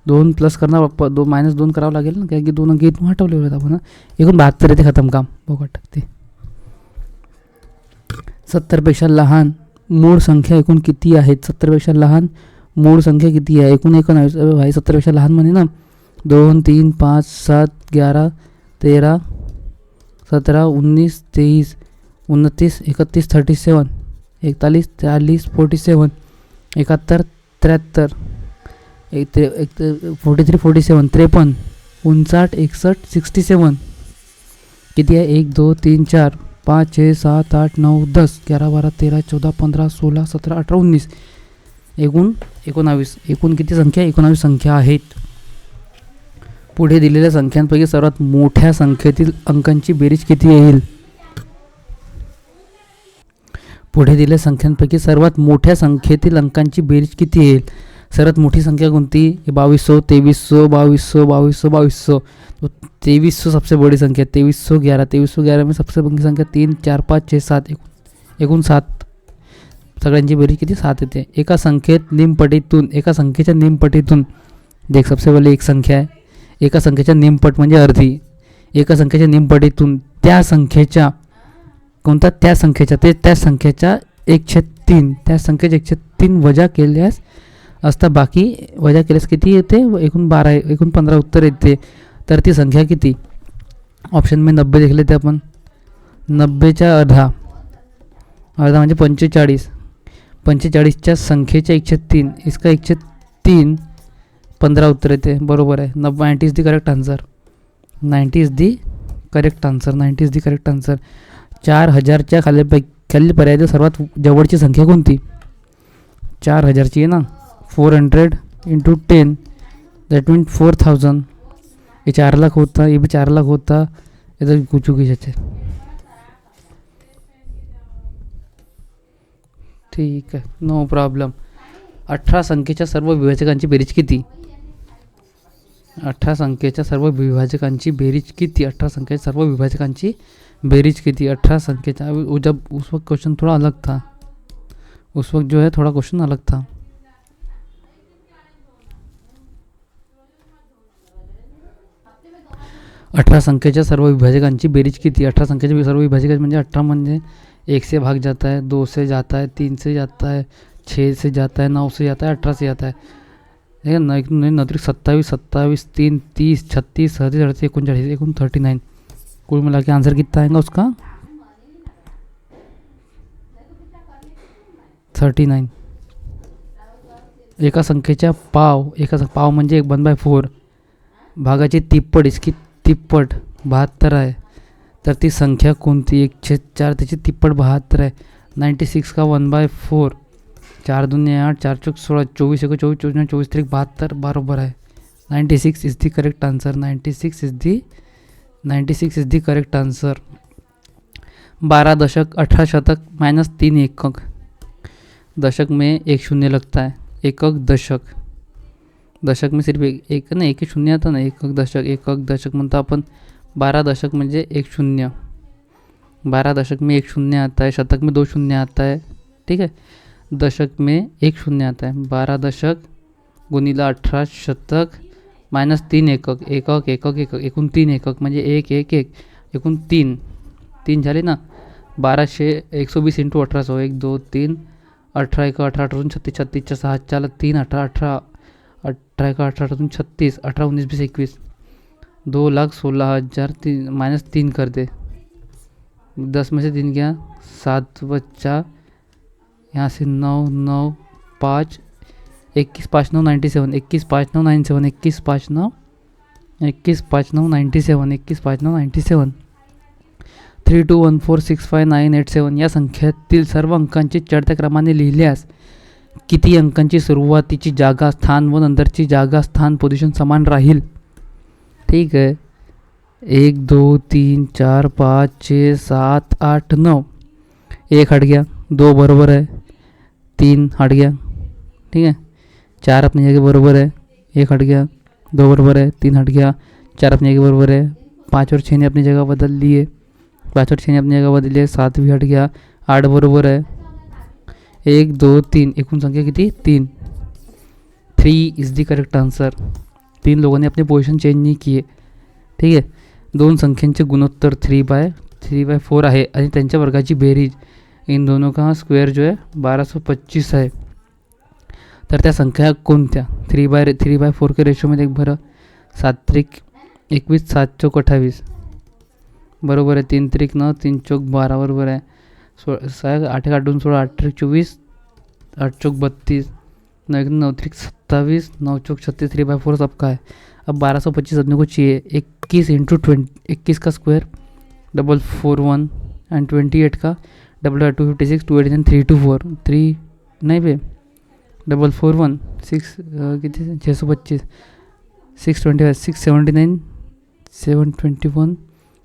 2 प्लस करणार, 2 मायनस 2 करावं लागेल ना, कारण की 2 अंक इथून हटवले होते आपण. एकूण 72 येते. खतम काम. बघा टाकते. 70पेक्षा लहान मूळ संख्या एकूण किती आहेत? 70पेक्षा लहान मूळ संख्या किती आहे? एकूण 19 भाई. 70पेक्षा लहान म्हणे ना, 2 3 5 7 11 13 17 19 23 29 31 37 41 40 47 71 73 43 47 53 59 61 67 किती आहे? 1 2 3 4 5 6 7 8 9 10 11 12 13 14 15 16 17 18 19 एकूण 19. एकूण किती संख्या? 19 संख्या आहेत. पुढे दिलेल्या संख्यांपैकी सर्वात मोठ्या संख्येतील अंकांची बेरीज किती येईल? पुढे दिलेल्या संख्यांपैकी सर्वात मोठ्या संख्येतील अंकांची बेरीज किती येईल? सर्वात मोठी संख्या कोणती? 2200 2300 2200 2200 2300 सबसे बड़ी संख्या. 2311 में सबसे बड़ी संख्या 3 4 5 6 7 एकूण 7. सगळ्यांची बेरीज किती? 7 येते. एका संख्येच्या निमपटीतून देख, सबसे पहिले एक संख्या आहे. एका संख्येच्या निमपट म्हणजे अर्धी. एका संख्येच्या निमपटीतून त्या संख्येच्या कोणता? त्या संख्येच्या 1/3 त्या संख्येच्या 1/3 वजा केल्यास असता बाकी वजा केल्यास किती येते? एकूण 12 एकूण 15 उत्तर येते. तर ती संख्या किती? ऑप्शन में 90 देख लेते आपण. 90च्या अर्धा म्हणजे 45. 45च्या संख्येच्या 1/3 इसका 1/3 15 उत्तर येते. बरोबर आहे. 90 is the correct answer. 90 is the correct answer. 90 is the correct answer. 4000च्या खालील पर्यायातील सर्वात जवळची संख्या कोणती? 4000ची आहे ना. 400 × 10 दॅट मीन 4000. ये 4 लाख होता, ये भी 4 लाख होता. ये तो चुकीचं आहे. ठीक आहे, नो प्रॉब्लेम. 18 संख्येच्या सर्व विभाजकांची बेरीज किती? 18 संख्येच्या सर्व विभाजकांची बेरीज किती? 18 संख्येच्या सर्व विभाजकांची बेरीज किती? 18 संख्येच्या जब उस वक्त क्वेश्चन थोड़ा अलग था, उस वक्त जो है थोड़ा क्वेश्चन अलग था। अठारह संख्येच्या सर्व विभाजकांची बेरीज किती? 18 संख्येच्या सर्व विभाजक म्हणजे 18 म्हणजे 1 से भाग जाता है, 2 से जाता है, 3 से जाता है, 6 से जाता है, 9 से जाता है, 18 से जाता है। ठीक है, 27, 27, 3, 30, 36, 37, 39, 39। कुल मिला के आंसर कितना आएगा उसका? 39। एका संख्येच्या पाव म्हणजे 1/4 भागाची तिप्पट, इसकी तिप्पट 72 आहे, तर ती संख्या कोणती? 1/4 त्याची तिप्पट 72 आहे। 96 का 1/4, 4 दूने 8, 4 चौक 16, 24 1 24, 24 24 3 72 बरोबर आहे। 96 is the correct answer. 96 is the correct answer. 12 दशक, 18 शतक माइनस 3 एकक। दशक में 1 शून्य लगता है, एकक दशक। दशक में सिर्फ एक ना, 1 ही शून्य आता ना, एकक दशक म्हणतो आपण। 12 दशक म्हणजे 1 शून्य, 12 दशक में 1 शून्य आता है, शतक में 2 शून्य आता है। ठीक है, दशक में 1 शून्य आता है। 12 दशक गुणिला 18 शतक माइनस 3 एकक, एकूण 3 एकक म्हणजे 1 1 1, एकूण 3 झाले ना। 1200 120 × 1800, 1 2 3, 18 1 18, 18 36, 36 6 4 3, 18 18, 18 1 18, 18 36, 18 19 20 21, 2,16,000 माइनस 3 कर दे। 10 में से 3 गया, 7 बच्चा, यहाँ से 9 9 5, 21 5 9 97, 21 5 9 97, 21 5 9 97, 21 5 9 97। 3 2 1 4 6 5 9 8 7 या संख्येतील सर्व अंकांची चढत्या क्रमाने लिहिल्यास किती अंकांची सुरुवातीची जागा स्थान व नंतरची जागा स्थान पोझिशन समान राहील? ठीक है, 1 2 3 4 5 6 7 8 9, 1 हट गया, 2 बराबर है, 3 हट गया। ठीक है, 4 अपनी जगह बराबर है, 1 हट गया, 2 बराबर है, 3 हट गया, 4 अपनी जगह बराबर है, 5 और 6 ने अपनी जगह बदल लिए, 5 और 6 ने अपनी जगह बदल लिए, 7 भी हट गया, 8 बराबर है, 1 2 3, एकूण संख्या किती? 3। 3 इज द करेक्ट आंसर। 3 लोगों ने अपने पोजिशन चेंज नहीं किए। ठीक है, 2 संख्यांचे गुणोत्तर 3/4 आहे आणि त्यांच्या वर्गाची बेरीज, इन दोनों का स्क्वेअर जो है 1225 आहे। तर त्या संख्या कोणत्या? 3/4 के रेशोमध्ये एक बरं, 7 त्रिक 21, 7 चौक 28 बरोबर आहे, 3 त्रिक 9, 3 चौक 12 बरोबर आहे, 8 8 2 16, 8 त्रिक 24, 8 चौक 32, 9 त्रिक 27, 9 चौक 36, 3/4 सबका है। अब 1225 अपने को चाहिए। 21 × 20, 21 का स्क्वायर 441 एंड 28 का 256, 289, 324, 3 नहीं बे 441 6 कितने 625, 625, 679, 721,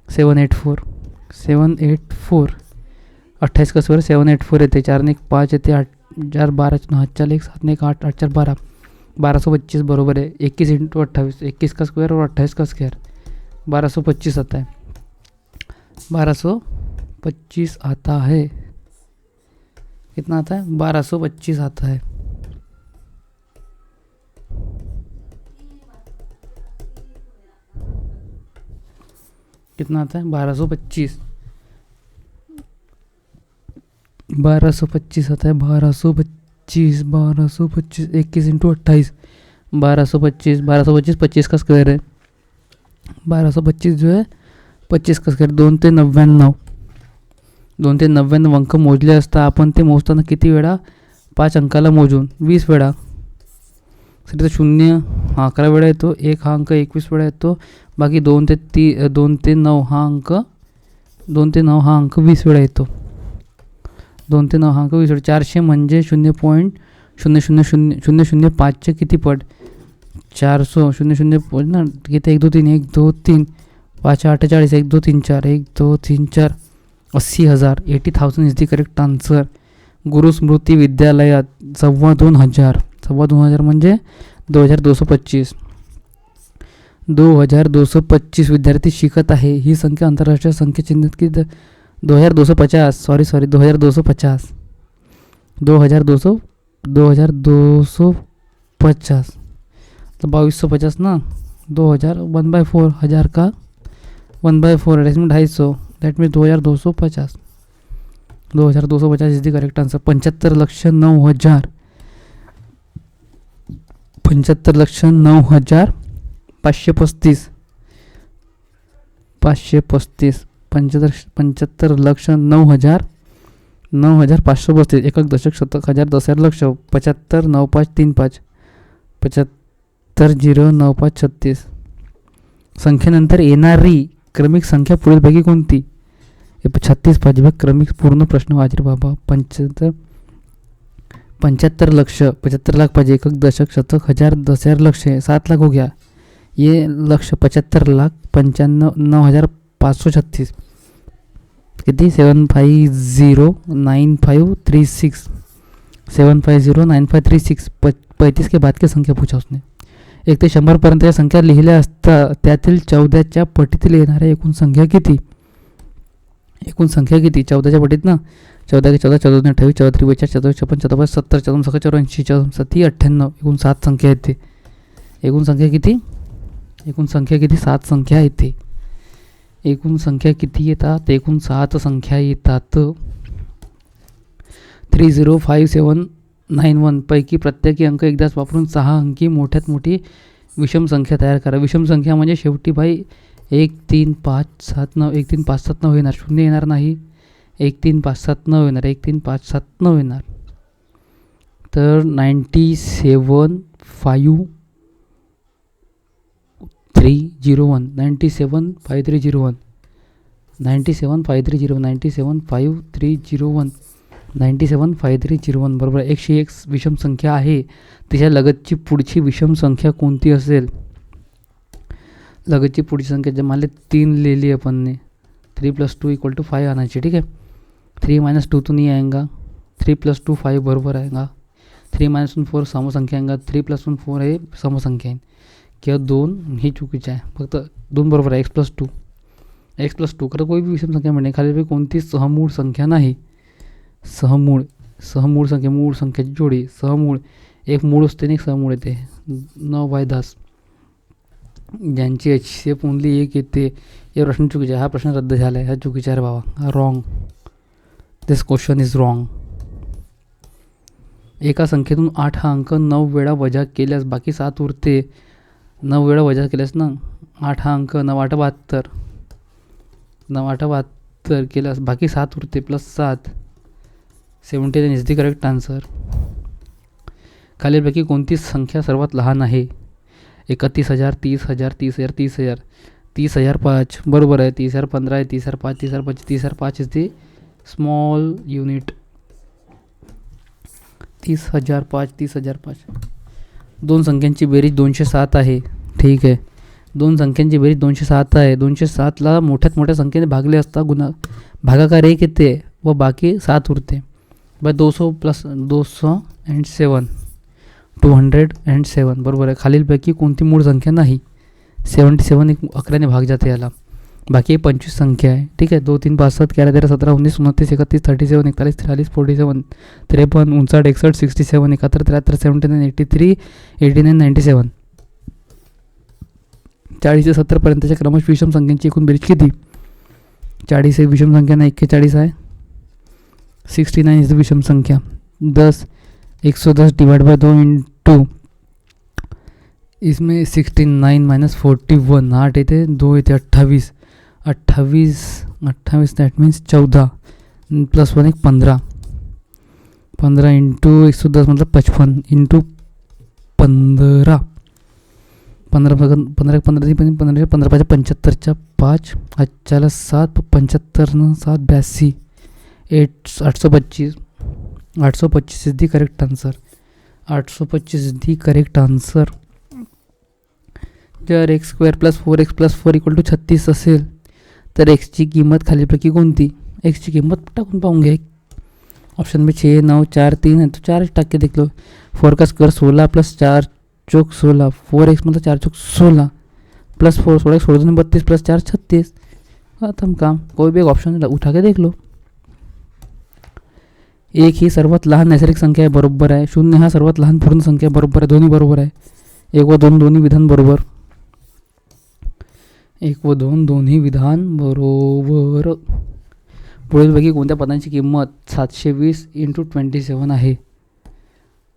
784, 784, 28 का स्क्वायर 784 येते, 4 ने 1 5 येते, 8 4 12 9 4 1 7 ने 1 8 8 4 12, 1225 बरोबर है। 21 × 28, 21 का स्क्वायर और 28 का स्क्वायर 1225 आता है, 1225 आता है। कितना आता है? 1225 आता है। कितना आता है? 1225 आता है। 1225 21 × 28, 1225 25 का स्क्वायर है। 1225 जो है 25 का स्क्वेअर, 2 ते 99, 2 ते 99 अंक मोजले असता आपण ते मोजताना किती वेळा? 5 अंकाला मोजून 20 वेळा। तर 0 हा 11 वेळा येतो, 1 हा अंक 21 वेळा येतो, बाकी 2 ते 9 हा अंक 20 वेळा येतो। 2 ते 9 हा अंक 20 वेळा। 400 म्हणजे 0.000005 चे किती पट? 400 00 ना किती? 1 2 3 1 2 3 5 48, 1 2 3 4 1 2 3 4 80,000, 80,000 इज द करेक्ट आन्सर। गुरु स्मृती विद्यालयात 2,500 म्हणजे 2,225। 2225 विद्यार्थी शिकत आहे. ही संख्या आंतरराष्ट्रीय संख्या चिन्हित की 2250 सॉरी 2250 2250 तो 2250 ना 2000 1/4 हज़ार का 1/4 that mean 250 that mean 2250 2250 is the correct answer. 75,09,000 75,09,535 75,09,535 एकक दशक शतक हजार दशहर लक्ष 75,9535 75,09536. संख्येनंतर येणारी क्रमिक संख्या पुढीलपैकी कोणती? 36 पाहिजे क्रमिक पूर्ण प्रश्न वाचरे बाबा. 75 लक्ष 75 लाख पाहिजे एकक दशक शतक हजार दशहर लक्ष 7 लाख हो गया. ये लक्ष 75,95,536 किती 7509536 7509536 35 के बाद की संख्या पूछा उसने. 1 ते 100 पर्यंतच्या संख्या लिहिल्या असता त्यातील 14च्या पटीतील येणाऱ्या एकूण संख्या किती? एकूण संख्या किती 14च्या पटीत ना 14 के 14 14 28 14 43 14 56 14 70 14 84 87 98 एकूण 7 संख्या आहेत. एकूण संख्या किती? एकूण संख्या किती 7 संख्या येते. एकूण संख्या किती येतात? एकूण 7 संख्या येतात. 305791 पैकी प्रत्येकी अंक एकदाच वापरून 6 अंकी मोठ्यात मोठी विषम संख्या तयार करा. विषम संख्या म्हणजे शेवटी भाई 1 3 5 7 9 1 3 5 7 9 येणार. शून्य येणार नाही. 1 3 5 7 9 येणार. 1 3 5 7 9 येणार. तर 975301 975301 975301 975301 बरोबर. 101 विषम संख्या आहे. तिच्या लगतची पुढची विषम संख्या कोणती असेल? लगतची पुढची संख्या जे मला 3 लिहिली अपन ने 3 + 2 = 5 आना चाहिए. ठीक है. 3 - 2 तो नहीं आएगा. 3 + 2 5 बरोबर आएगा. 3 - 1 4 सम संख्या आएगा. 3 + 1 4 हे सम संख्या आहे किंवा 2 ही चुकीचं आहे. फक्त 2 बरोबर आहे. x + 2 खरं कोई भी विषम संख्या म्हणणे खाली कोणती सहमूळ संख्या नाही. सहमूळ संख्या मूळ संख्याची जोडी सहमूळ एक मूळ असते आणि एक सहमूळ येते. 9/10 ज्यांची HCF ओनली 1 येते. या प्रश्न चुकीचा आहे. हा प्रश्न रद्द झाला आहे. हा चुकीचा आहे बाबा. Wrong. This question is wrong. एका संख्येतून 8 हा अंक 9 वेळा वजा केल्यास बाकी 7 उरते. 9 वेळा वजा केल्यास ना 8 हा अंक 9 8 72 9 8 72 केल्यास बाकी 7 उरते +7 79 इज द करेक्ट आन्सर. खालीलपैकी कोणती संख्या सर्वात लहान आहे? 31,000 30,000 30,000 30,000 30,005 बरोबर आहे. 30,015 आहे. 30,005 30,005 30,005 इज द स्मॉल युनिट. 30,005 30,005. दोन संख्यांची बेरीज 207 आहे. ठीक आहे. दोन संख्यांची बेरीज 207 आहे. 207ला मोठ्यात मोठ्या संख्येने भागले असता भागाकार 1 येते व बाकी 7 उरते. 200 + 207 207 बरोबर आहे. खालीलपैकी कोणती मूळ संख्या नाही? 77 एक 11ने भाग जाते याला. बाकी 25 संख्या आहे. ठीक आहे. 2 3 5 7 11 13 17 19 29 31 37 41 43 47 53 59 61 67 71 73 79 83 89 97 40 ते 70 पर्यंतच्या क्रमश विषम संख्यांची एकूण बेरीज किती? 40 एक विषम संख्या नाही. 41 आहे. 69 इज विषम संख्या. 10 110 / 2 इंटू इसमें 69 - 41 8 येते 2 येते 28 दैट मीन्स 14 + 1 एक 15 15 इंटू 110 मतलब 55 इंटू 15 15 15 15 15 15 75 5 अच्छा 7 75 7 82 825 825 is the correct answer. 825 is the correct answer. जर x² + 4x + 4 = 36 असेल तर एक्सची किंमत खालीलपैकी कोणती? एक्सची किंमत टाकून पाहून घ्या. ऑप्शन में 6 9 4 3 है तो 4 टाक के देख लो. 4 का स्क्वायर 16 + 4 × 16 4x मतलब 4 × 16 +4 16 16 दूनी 32 +4 36। खत्म काम। कोई भी एक ऑप्शन उठा के देख लो। एक ही सर्वात लहान नैसर्गिक संख्या आहे, बरोबर आहे। 0 हा सर्वात लहान पूर्ण संख्या, बरोबर आहे, दोन्ही बरोबर आहे। 1 व 2 दोन्ही विधान बरोबर, 1 व 2 दोन्ही विधान बरोबर। पुढीलपैकी कोणत्या पदांची किंमत 720 × 27 आहे?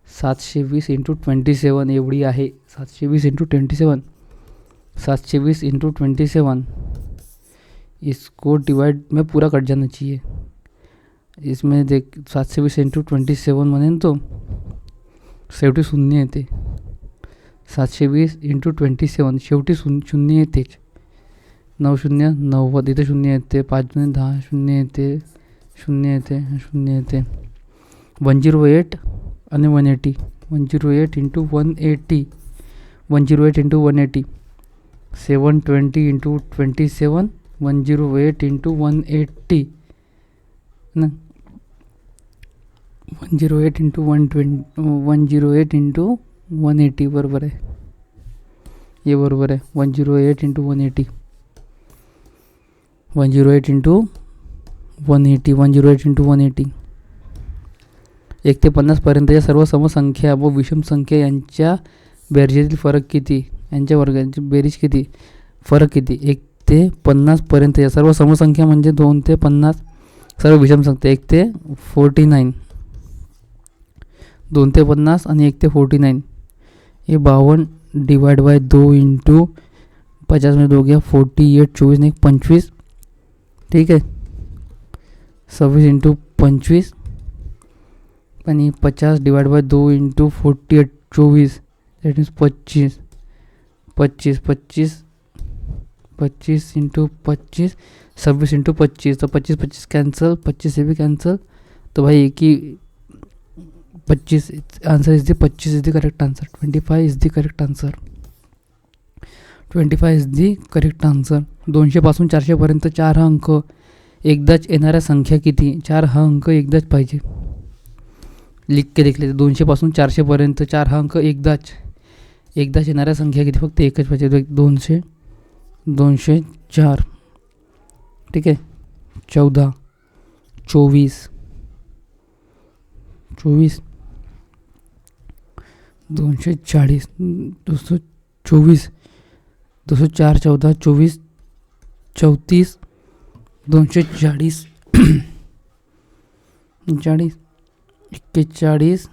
720 × 27 एवढी आहे। 720 × 27, 720 × 27, इसको डिवाइड में पूरा कट जाना चाहिए। इसमें देख 720 × 27 म्हणेन तो शेवटी शून्य येते। 720 × 27 शेवटी शून्य येतेच। 9 0 90, इथे शून्य येते। 5 2 10 शून्य येते, शून्य येते, शून्य येते। 108 आणि 180, 108 × 180, 108 × 180, 720 × 27, 108 × 180 ना, 108 × 120, 108 × 180 बरोबर आहे, हे बरोबर आहे। 108 × 180, 108 × 180, 108 × 180। 1 ते 50 पर्यंतच्या सर्व समसंख्या व विषम संख्या यांच्या बेरजेतील फरक किती? यांच्या वर्गांची बेरीज किती? फरक किती? 1 ते 50 पर्यंतच्या सर्व समसंख्या म्हणजे 2 ते 50, सर्व विषम संख्या 1 ते 49, 2 ते 50 आणि 1 ते 49। ये 52 डिवाइड बाय 2 × 50 में 2 गया 48, 24 ने 25, ठीक आहे। 26 × 25 आणि 50 डिवाइड बाय 2 × 48 24, दॅट मीन्स 25, 25 25 25 × 25 26 × 25, तो 25 25 कैंसिल, 25 से भी कैंसिल, तो भाई एक ही 25 answer is the 25 is the correct answer. 25 is the correct answer, 25 is the correct answer. 200 पासून 400 पर्यंत 4 हा अंक एकदाच येणाऱ्या संख्या किती? 4 हा अंक एकदाच पाहिजे, लिख के देख लेते। 200 पासून 400 पर्यंत 4 हा अंक एकदाच येणाऱ्या संख्या किती? फक्त एकच पाहिजे। 200 204, ठीक आहे। 14 24 24, 240 224, 204 14 24 34, 240 40 41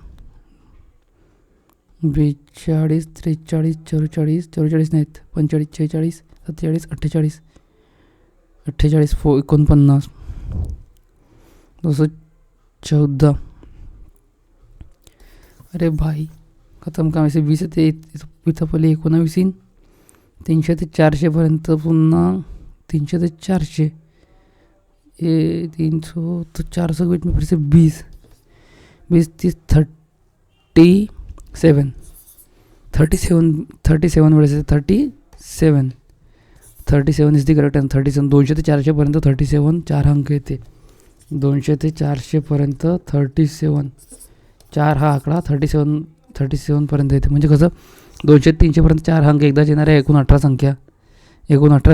42 43 44 44 नाहीत, 45 46 47 48 48 49 214। अरे भाई खतम काम। असे 20 ते इथं पहिले 19 येईन, 300 ते 400 पर्यंत पुन्हा 300 ते 400, ये 300 तो 400 के बीच में फिर से 20 20 30 37 37 37 वेळेस 37 37 इज द करेक्ट आन्सर। 37 200 ते 400 पर्यंत 37 4 अंक येते। 200 ते 400 पर्यंत 37 4 हा आकडा 37 पर्यंत येते। म्हणजे कसं 200 ते 300 पर्यंत 4 अंक एकदाच येणाऱ्या एकूण 18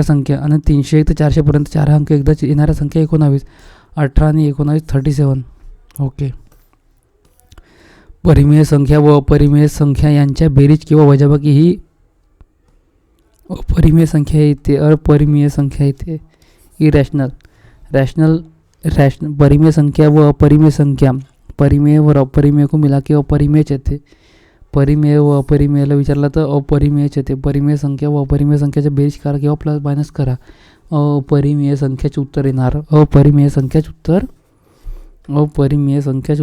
संख्या आणि 300 ते 400 पर्यंत 4 अंक एकदाच येणाऱ्या संख्या 19, 18 आणि 19 37। ओके। परिमेय संख्या व अपरिमेय संख्या यांच्या बेरीज किंवा वजाबाकी ही अपरिमेय संख्या येते, अपरिमेय संख्या येते। इरॅशनल रॅशनल परिमेय संख्या व अपरिमेय संख्या, परिमेय व अपरिमेय को मिला के अपरिमेयच येते। परिमेय व अपरिमेयला विचारला तर अपरिमेयच येते। परिमेय संख्या व अपरिमेय संख्याच्या बेरीज करा किंवा प्लस मायनस करा, अपरिमेय संख्याचे उत्तर येणार। अपरिमेय संख्याचे उत्तर अपरिमेय संख्या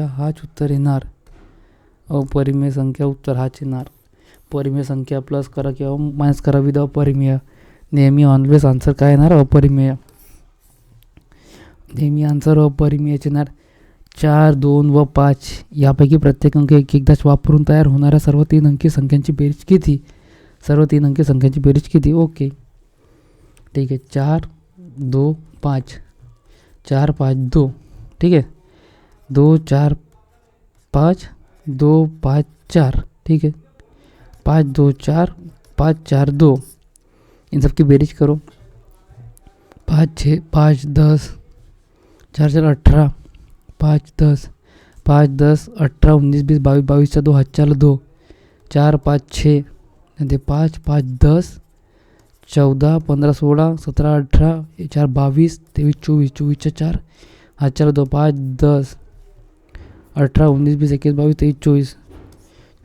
हाच उत्तर येणार। अपरिमेय संख्या उत्तर हाच येणार। परिमेय संख्या प्लस करा किंवा मायनस करा विथ अपरिमेय, नेहमी ऑलवेज आन्सर काय येणार? अपरिमेय। नेहमी आन्सर अपरिमेयच येणार। 4 2 व 5 यापैकी प्रत्येक अंक एकदाच वापरून तयार होणाऱ्या सर्व 3 अंकी संख्यांची बेरीज किती? सर्व 3 अंकी संख्यांची बेरीज किती? ओके ठीक आहे। 4 2 5 4 5 2, ठीक आहे। 2 4 5 2 5 4, ठीक आहे। 5 2 4 5 4 2, इन सब की बेरीज करो। 5 6 5 10, 4 4 18, 5 10 5 10 18 19 20 22 22 2 हाथ चाल 2, 4 5 6 5 5 10 14 15 16 17 18, 4 22 23 24 24 4 हाथ चाल 2, 5 10 18 19 20 21 22 23 24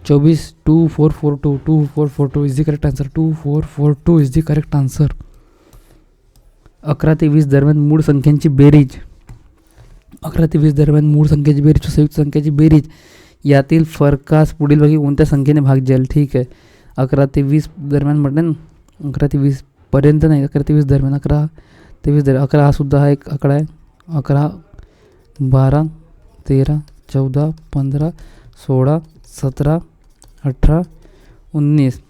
24 2 4 4 2 2 4 4 2 is the correct answer. 2 4 4 2 is the correct answer. 11 ते 20 दरम्यान मूळ संख्यांची बेरीज. 11 ते 20 दरम्यान मूळ संख्येची बेरीज व संयुक्त संख्येची बेरीज यातील फरकास पुढीलपैकी कोणत्या संख्येने भाग जाईल. ठीक आहे. 11 ते 20 दरम्यान म्हटलं ना, 11 ते 20 पर्यंत नाही, 11 ते 20 दरम्यान. 11 ते 20 दरम्यान 11 हा सुद्धा हा एक आकडा आहे. 11 12 13 14 15 16 17 18 19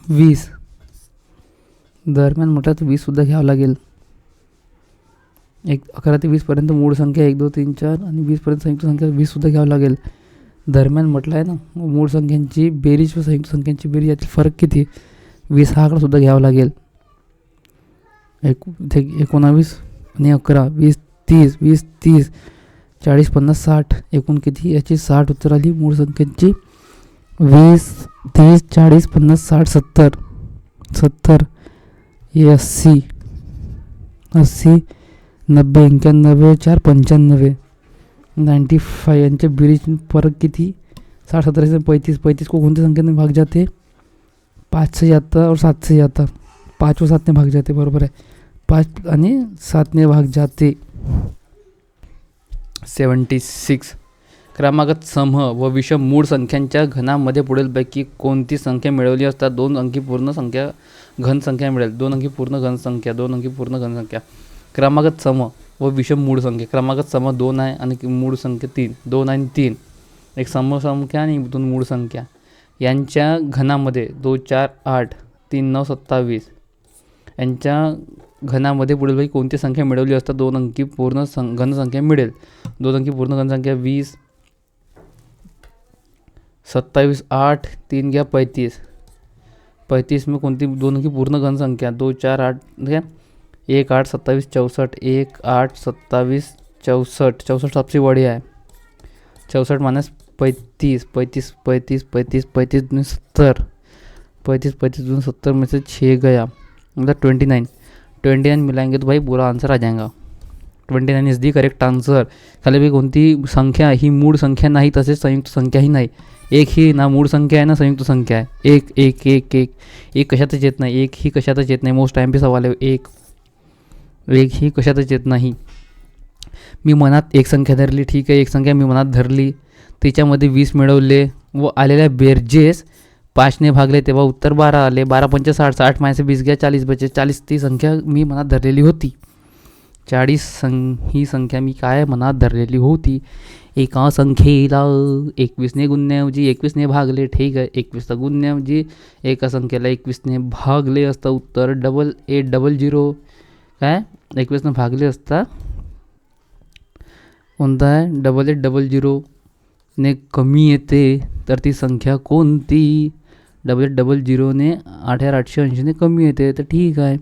20 दरम्यान म्हटलं तर 20 सुद्धा घ्यावं लागेल. 11 ते 20 पर्यंत मूळ संख्या 1 2 3 4 आणि 20 पर्यंत संयुक्त संख्या 20 सुद्धा घ्यावं लागेल. दरम्यान म्हटलं आहे ना, मूळ संख्यांची बेरीज व संयुक्त संख्यांची बेरीज यातील फरक किती. 20 हा आकडा सुद्धा घ्यावा लागेल. 19 आणि 11 20 30 20 30 40 50 60 एकूण किती याची 60 उत्तर आली मूळ संख्यांची. 20 30 40 50 60 70 70 80 80 90 91 4 95 95 यांच्या बेरीज फरक किती. 60 70 35 35 को कोणत्या संख्येने भाग जाते. 5 से जाता और 7 से जाता. 5 व 7 ने भाग जाते. बरोबर आहे. 5 आणि 7 ने भाग जाते. 76 क्रमागत समूह व विषम मूळ संख्यांच्या घनामध्ये पुढीलपैकी कोणती संख्या मिळवली असता 2 अंकी पूर्ण संख्या घन संख्या मिळेल. 2 अंकी पूर्ण घन संख्या. 2 अंकी पूर्ण घन संख्या. क्रमागत सम व विषम मूळ संख्या. क्रमागत सम 2 आहे आणि मूळ संख्या 3. 2 आणि 3 एक सम संख्या आणि 2 मूळ संख्या यांच्या घनामध्ये 2 4 8 3 9 27 यांच्या घनामध्ये पुढीलपैकी कोणती संख्या मिळवली असता 2 अंकी पूर्ण घन संख्या मिळेल. 2 अंकी पूर्ण घन संख्या 20 27 8 3 घ्या 35. 35 में कोणती 2 अंकी पूर्ण घन संख्या. 2 4 8 घ्या 1 8 27 64 1 8 27 64 64 सबसे बड़ी है. 64 माइनस 35 35 35 35 35 दूनी 70 35 35 दूनी 70 में से 6 गया मतलब 29. 29 मिलाएंगे तो भाई पूरा आंसर आ जाएगा. 29 इज दी करेक्ट आंसर. खाली भाई कोणती संख्या ही मूळ संख्या नाही तसेच संयुक्त संख्या ही नाही. एक ही ना मूळ संख्या आहे ना संयुक्त संख्या आहे. एक एक एक एक एक कशातच येत नाही. एक ही कशातच येत नाही. मोस्ट टाइम पे सवाल आहे. एक ही कशातच येत नाही. मी मनात एक संख्या धरली. ठीक आहे. एक संख्या मी मनात धरली त्याच्यामध्ये 20 मिळवले व आलेल्या बेरजेस 5ने भागले तेव्हा उत्तर 12 आले. 12 पंचे 60 60 मायसे 20 घ्या 40 बचे 40 ती संख्या मी मनात धरलेली होती. 40 ही संख्या मी काय मनात धरलेली होती. एका संख्येला 21ने गुणण्याऐवजी 21ने भागले. ठीक आहे. 21ला गुणण्याऐवजी एका संख्येला 21ने भागले असता उत्तर 8800 काय 21ने भागले असता कोणता आहे 8800 ने कमी येते तर ती संख्या कोणती. 8800 ने 8880 ने कमी येते तर ठीक आहे.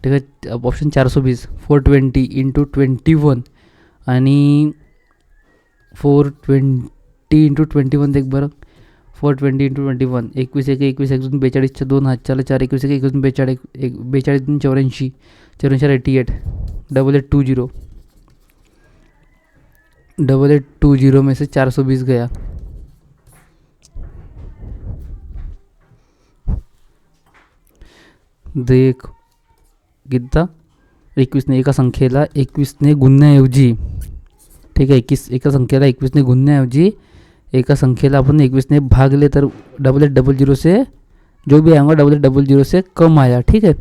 ठीक आहे. ऑप्शन 420 420 इंटू 21 आणि 420 इंटू 21 देख बरं. 420 इंटू 21 21 1 21 1 2 42 2 हात चाल 4 21 1 2 42 42 2 84 84 88 8820 8820 में से 420 गया. देख कितना 21ने एका संख्येला 21ने गुणण्याऐवजी. ठीक आहे. एका संख्येला 21ने गुणण्याऐवजी एका संख्येला आपण 21ने भागले तर 8800 से जो भी आएगा 8800 से कम आया. ठीक है.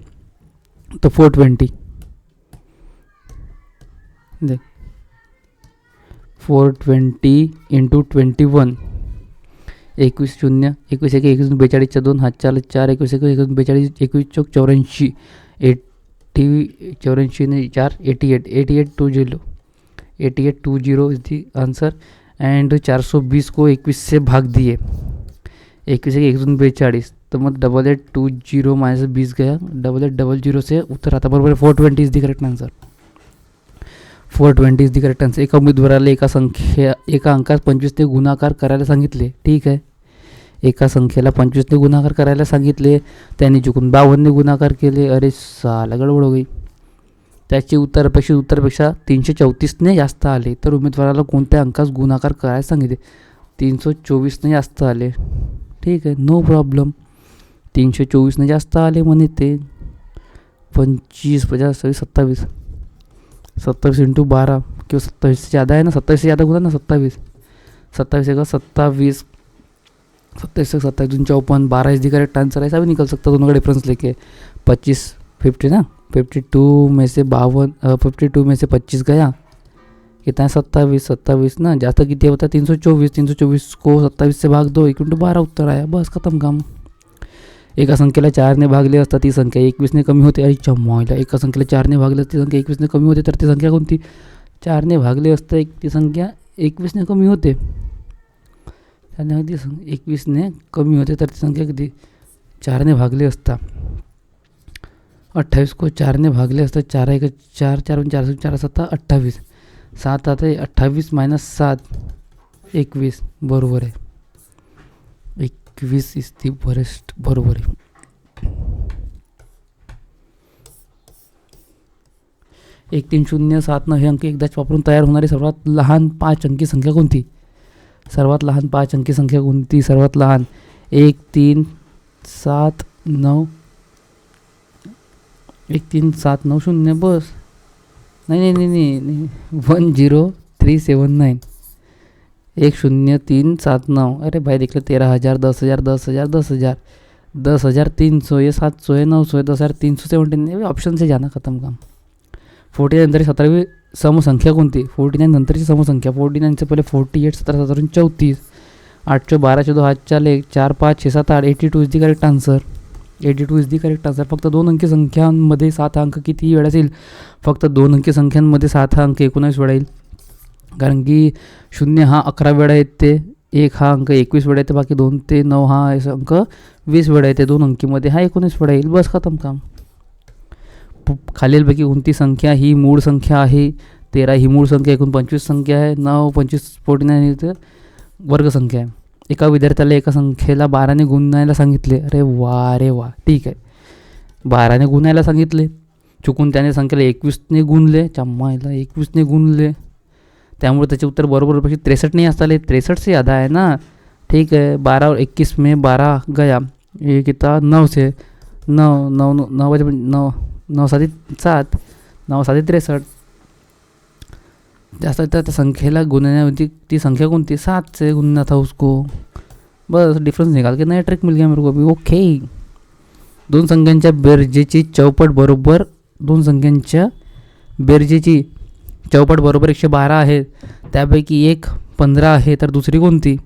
तो 420 देख 420 इंटू 21 21 0 21 1 21 42 2 हात चाल 4 21 1 21 42 21 चौक 84 84 ने 4 88 8820 8820 इज दी आंसर. एंड 420 को 21 से भाग दिए 21 1 21 42 तो मग 8820 माइनस 20 गया, 8800 से उत्तर आता बरोबर 420 is the correct answer. 420 is the correct answer. एका उमेदवाराला एका अंकास 25ने गुणाकार करायला सांगितले. ठीक आहे, एका संख्येला 25ने गुणाकार करायला सांगितले, त्यांनी चुकून 52ने गुणाकार केले. अरे साला गडबड हो गई. त्याचे उत्तर अपेक्षित उत्तरापेक्षा 334ने जास्त आले, तर उमेदवाराला कोणत्या अंकास गुणाकार करायला सांगितले? 324ने जास्त आले. ठीक आहे, नो प्रॉब्लेम. 324ने जास्त आले म्हणे ते. 25 50 27 27 इंटू 12 किंवा 27 से ज़्यादा है ना, 27 से ज़्यादा गुना ना 27 27 का 27 27 से 27 54 12 इज द करेक्ट आंसर. ऐसा भी निकल सकता दोनों का डिफरेंस लेके. 25 50 ना, 52 में से 52 में से 25 गया, कितना है 27 ना, जास्त किती होता 324 को 27 से भाग दो, 1/12 उत्तर आया. बस खत्म काम. एका संख्येला 4ने भागले असता ती संख्या 21ने कमी होते. अरे चम्मायला, एका संख्येला 4ने भागले असता ती संख्या 21ने कमी होते, तर ती संख्या कोणती? 4ने भागले असता ती संख्या 21ने कमी होते. 21ने कमी होते, तर ती संख्या किती? 4ने भागले असता 28 को 4ने भागले असता 4 1 4 4 4 4 7 28 7 आता 28 मायनस 7 21 बरोबर आहे. 21 इज दी बरेस्ट बरोबर आहे. एक 3079 हे अंक एकदाच वापरून तयार होणारी सर्वात लहान 5 अंकी संख्या कोणती? सर्वात लहान 5 अंकी संख्या कोणती? सर्वात लहान 1 3 7 9 1 3 7 9 0. बस. नाही 10379 10379. अरे भाई देख लो 13,000 10,000 10,000 10,000 10,300 ये 700 है 900 है 10,379. ऑप्शन से जाना खत्म काम. 49 नंतर 17वी समसंख्या कोणती? 49 नंतरची समसंख्या. 49 से पहिले 48 17 17 34 8 12 2 हाथ 4 1 4 5 6 7 8 82 is the correct answer. 82 is the correct answer. फक्त 2 अंकी संख्यांमध्ये 7 अंक किती वेळा येईल? फक्त 2 अंकी संख्यांमध्ये 7 अंक 19 वेळा येईल. कारण की 0 हा 11 वेळा येते, 1 हा अंक 21 वेळा येते, बाकी 2 ते 9 हा अंक 20 वेळा येते. 2 अंकीमध्ये हा 19 वेळा येईल. बस खतम काम. खालीलपैकी कोणती संख्या ही मूळ संख्या आहे? 13 ही मूळ संख्या, एकूण 25 संख्या आहे, 9 25 49 ही वर्ग संख्या आहे. एका विद्यार्थ्याला एका संख्येला 12ने गुणायला सांगितले. अरे वा. ठीक आहे, 12ने गुणायला सांगितले, चुकून त्याने संख्येला 21ने गुणले. चम्मायला 21ने गुणले, त्यामुळे त्याचे उत्तर बरोबर पैकी 63 नहीं आता. 63 से ज़्यादा है ना. ठीक है, 12 और 21 में 12 गया, ये कितना 9 से 9 9 9 बजे 9 9 7 7 9 7 63. जास्त त्या संख्येला गुणण्याची ती संख्या कोणती? 7 से गुणना था उसको. बस डिफरेंस निकाल के नया ट्रिक मिल गया मेरे को अभी. ओके. 2 संख्यांच्या बेरजेची चौपट बरोबर 2 संख्यांच्या बेरजेची चौपट बरोबर 112 आहे. त्यापैकी एक 15 आहे, तर दुसरी कोणती?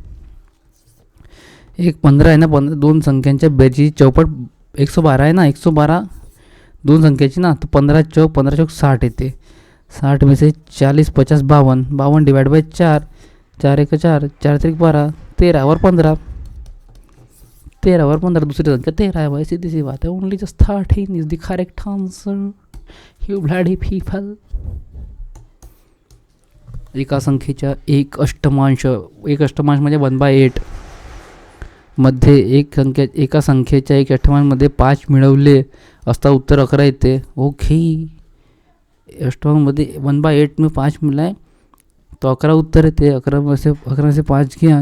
एक 15 आहे ना. 2 संख्यांच्या बेरजेची चौपट 112 आहे ना. 112 2 संख्याची ना, तो 15 चौक 60 येते. 60 में से 40 50 52 52 डिवाइड बाय 4 4 1 4 4 3 12 13 और 15 13 और 15 दूसरी संख्या 13 है भाई. सीधी सी बात है. Only just 13 is the correct answer. You bloody people. एका संख्येच्या एक अष्टमांश म्हणजे 1/8 मध्ये एका संख्येच्या एक अष्टमांशमध्ये 5 मिळवले असता उत्तर 11 येते. ओके. अष्टमांशमध्ये 1/8 में 5 मिला है तो 11 उत्तर येते. 11 में से 5 गया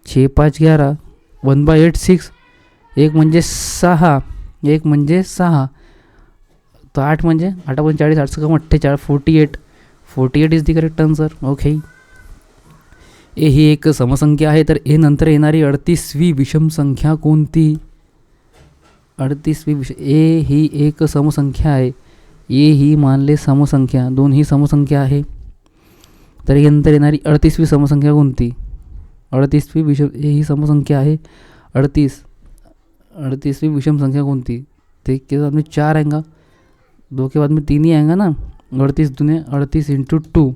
6 5 11 1/8 6. एक म्हणजे 6 तो 8 म्हणजे 8 40 8 48 48 is the correct answer. Okay. ए ही एक समसंख्या आहे, तर ए नंतर येणारी 38वी विषम संख्या कोणती? 38वी ए ही एक समसंख्या आहे. ए ही मानले समसंख्या, 2 ही समसंख्या आहे, तर नंतर येणारी 38वी समसंख्या कोणती? 38वी विषम ए ही समसंख्या आहे. 38वीं विषम संख्या कोणती? तो के बाद में 4 आएगा, 2 के बाद में 3 ही आएगा ना. 38 दूने 38 इंटू 2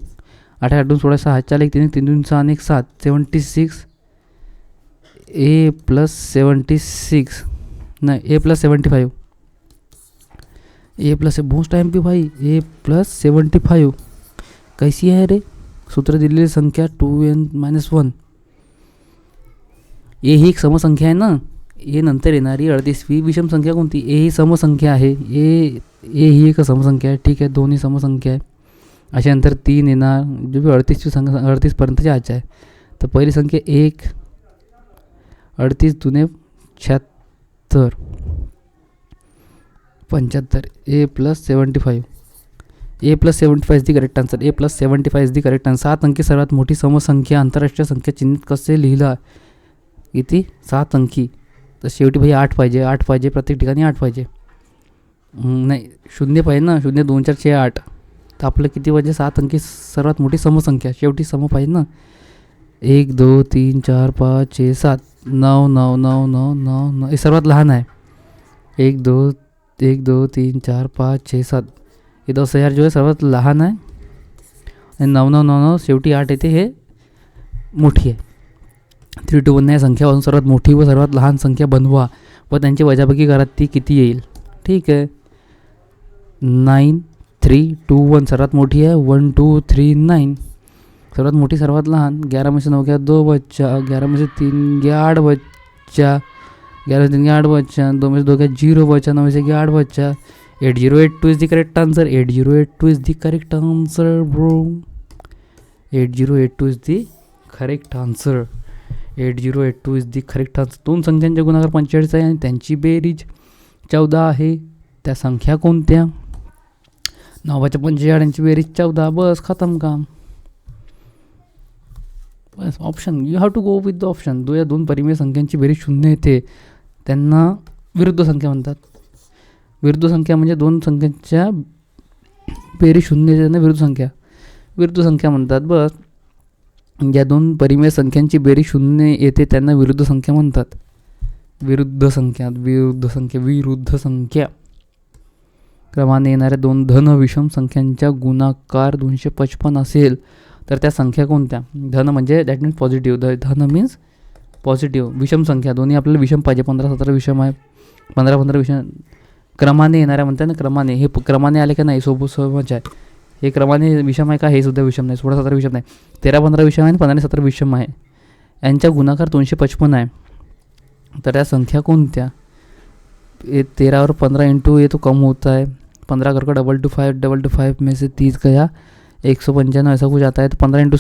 8 8 2 16 6 4 1 3 3 2 6 1 7 76 ए प्लस 76 नहीं, ए plus 75, A plus most time पे भाई, ए प्लस 75 कैसी आहे रे? सूत्र दिलेली संख्या 2n-1. ए ही एक समसंख्या आहे ना. ए नंतर येणारी 38वी विषम संख्या कोणती? ए ही समसंख्या आहे. ए ही एक समसंख्या आहे. ठीक आहे, दोन्ही समसंख्या आहे. अशा नंतर 3 येणार, जो भी 38ची संख्या 38पर्यंतची आजच्या आहे. तर पहिली संख्या 1, 38 दुने 76, 75. A plus 75, A plus 75 is the correct answer. A plus 75 is the correct answer. 7 अंकी सर्वात मोठी समसंख्या आंतरराष्ट्रीय संख्या चिन्हित कसे लिहिला? किती? 7 अंकी. तर शेवटी भाई 8 पाहिजे. 8 पाहिजे, प्रत्येक ठिकाणी 8 पाहिजे. नाही, 0 पाहिजे ना. 0, 2, 4, 6, 8. तर आपलं किती पाहिजे? 7 अंकी सर्वात मोठी समसंख्या. शेवटी सम पाहिजे ना. 1, 2, 3, 4, 5, 6, 7, 9, 9, 9, 9, 9, 9. हे सर्वात लहान आहे. 1, 2, 3, 4, 5, 6, 7. हे 10,000 जो आहे सर्वात लहान आहे. आणि 9, 9, 9, 9 शेवटी 8 येते, हे मोठी आहे. 3 to 1 या संख्यापासून सर्वात मोठी व सर्वात लहान संख्या बनवा व त्यांची वजाबाकी करा. ती किती येईल? ठीक आहे. 9, 3, 2, 1 सर्वात मोठी आहे. 1, 2, 3, 9 सर्वात मोठी, सर्वात लहान. 11 में से 9 गया 2 बच्चा. 11 में से 3 गया 8 बच्चा. 11 में से 3 गया 8 बच्चा. 2 में से 2 गया 0 बच्चा. 9 में से गया 8 बच्चा. 8082 is the correct answer. 8082 is the correct answer, bro. 8082 is the correct answer. 8082 is the correct answer. दोन संख्यांचे गुणाकार 45 आहे आणि त्यांची बेरीज 14 आहे. त्या संख्या कोणत्या? 9 + 45 यांची बेरीज 14. बस खतम काम. बस option, you have to go with the option. या दोन परिमेय संख्यांची बेरीज 0 येते त्यांना विरुद्ध संख्या म्हणतात. विरुद्ध संख्या म्हणजे दोन संख्यांच्या बेरीज 0 येते त्यांना विरुद्ध संख्या म्हणतात. बस ज्या दोन परिमेय संख्यांची बेरीज 0 येते त्यांना विरुद्ध संख्या म्हणतात. विरुद्ध संख्या. क्रमाने येणाऱ्या दोन धन विषम संख्यांच्या गुणाकार 255 असेल तर त्या संख्या कोणत्या? धन म्हणजे दॅट मीन्स पॉझिटिव्ह. धन मीन्स पॉझिटिव्ह. विषम संख्या, दोन्ही आपल्याला विषम पाहिजे. 15, 17 विषम आहे. 15, 15 विषम. क्रमाने येणाऱ्या म्हणतात ना, क्रमाने. हे क्रमाने आले का नाही? सोबत आहे. हे क्रमाने विषम आहे का? हे सुद्धा विषम नाही. 16, 17 विषम नाही. 13, 15 विषम आहे आणि 15, 17 विषम आहे. यांच्या गुणाकार 255 आहे. तर या संख्या कोणत्या? 13 और 15 इंटू ये तो कम होता है. 15 करके 225 में से 30 गया 195 ऐसा कुछ आता है. तो 15 into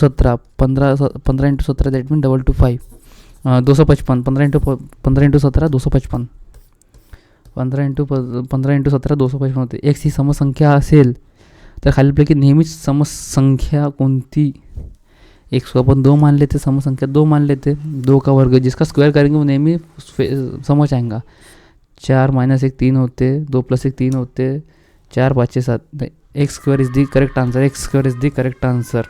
17 that mean 225 255. 15 into 17 255. 15 into 17 255 होते. x ही समसंख्या असेल तर खालीलपैकी नेहमीच समसंख्या कोणती? x को अपन 2 मान लेते, समसंख्या 2 मान लेते. 2 का वर्ग जिसका स्क्वायर करेंगे वो नेहमी समझ आएगा. 4 - 1 3 होते. 2 + 1 3 होते. 4 5 6 7. X square is the correct answer. X square is the correct answer.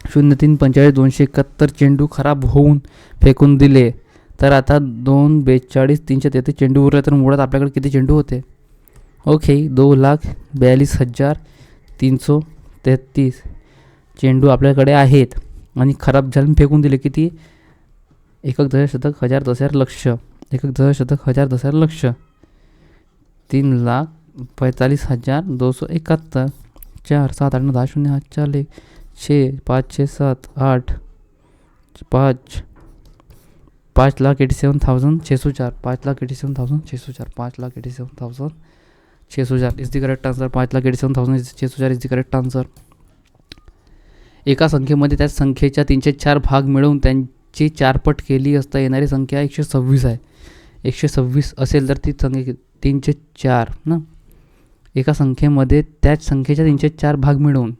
0 3 45 271 चेंडू खराब होऊन फेकून दिले तर आता 2 42 333 चेंडू उरले तर मुळात आपल्याकडे किती चेंडू होते? ओके, 2,42,333 चेंडू आपल्याकडे आहेत आणि खराब झाले फेकून दिले किती? एकक दशशतक हजार दशहर लक्ष. एकक दशशतक हजार दशहर लक्ष. 3,45,271. 4 7 8 9 10 0 8 4 1 6 5 6 7 8 5 5,87,604. 5,87,604. 5,87,604 is the correct answer. 5,87,604 is the correct answer. एका संख्येमध्ये त्या संख्येच्या 304 भाग मिळवून त्यांची 4 पट केली असता येणारी संख्या 126 आहे. 126 असेल तर ती संख्या 304 ना. एका संख्येमध्ये त्याच संख्येच्या 304 भाग मिळवून,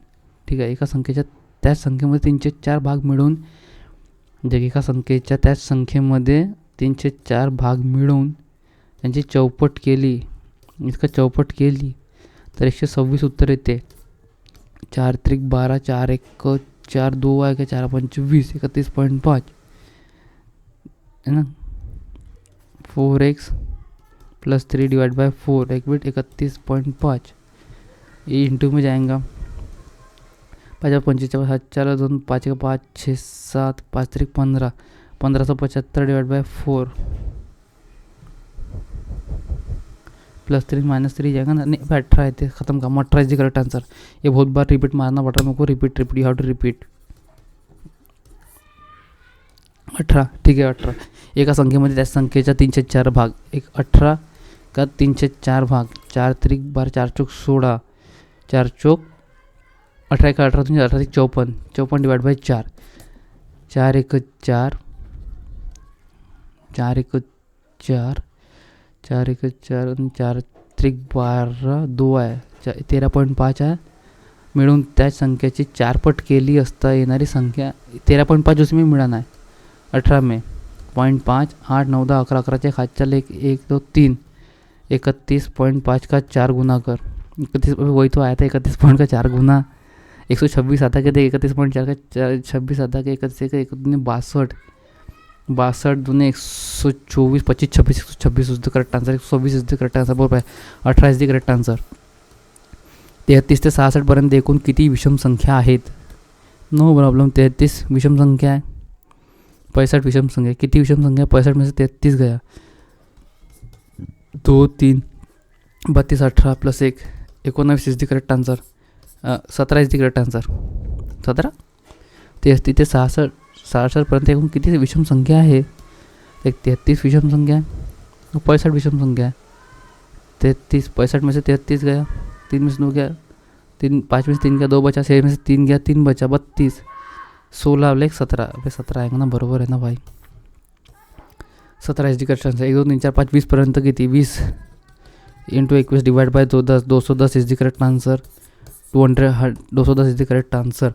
ठीक आहे, एका संख्येच्या त्याच संख्येमध्ये 304 भाग मिळवून, म्हणजे एका संख्येच्या त्याच संख्येमध्ये 304 भाग मिळवून त्यांची चौपट केली, इसका चौपट केली तर 126 उत्तर येते. 4 त्रिक 12 4 1 4 2 आहे का 4 5 20 31.5 है ना. 4x + 3 / 4 एक मिनट 31.5 ये इंटू में जाएगा. 5 25 7 4 2 5 5 6 7 5 3 15 1575 / 4 +3 -3 जाएगा ना, नहीं 18 है, तो ख़त्म काम, 18 इज द करेक्ट आंसर। ये बहुत बार रिपीट मारना पड़ रहा है मेरे को, repeat you have to repeat. 18 ठीक आहे। 18 एका संख्येमध्ये त्या संख्येच्या 3/4 भाग, एक 18 का 3/4 भाग, 4 त्रिक 12, 4 चौक 16, 4 चौक 18 का 18, 18 त्रिक 54, 54 डिवाइड बाय 4, 4 1 4, 4 1 4, 4 1 4, 4 त्रिक 12, 2 आहे, 13.5 आहे, मिळून त्या संख्येची 4 पट केली असता येणारी संख्या 13.5 उसमें मिळाना आहे 18 में 0.5, 8 9 10 11 11 खात चल 1 1 2 3, 31.5 का 4 गुना कर, 31 वही तो आया था, 31 पॉइंट का 4 गुना 126 आता के देख, 31.4 का 26 आता के 31 का 1 दूनी 62, 62 दूनी 124, 25 26 126 is the correct answer, 124 is the correct answer, बरोबर आहे, 18 इज द करेक्ट आंसर। 33 ते 66 पर्यंत एकूण किती विषम संख्या आहेत? नो प्रॉब्लम, 33 विषम संख्या आहे, 65 विषम संख्या, किती विषम संख्या? 65 में से 33 गया, 2 3 32 18 + 1 19 is the correct answer, 17 is the correct answer, 17। 33 ते 66 पर्यंत एकूण किती विषम संख्या आहे? एक 33 विषम संख्या है, 65 विषम संख्या है, 33 65 में से 33 गया, 3 में से 2 गया, 3 5 में से 3 गया, 2 बचा, 6 में से 3 गया, 3 बचा, 32, 16 लेख 17, अबे 17 आएगा ना, बरोबर है ना भाई, 17 इज द करेक्ट आंसर। 1 2 3 4 5 20 पर्यंत किती? 20 × 21 divide by 10, 210 is the correct answer, 210 is the correct answer.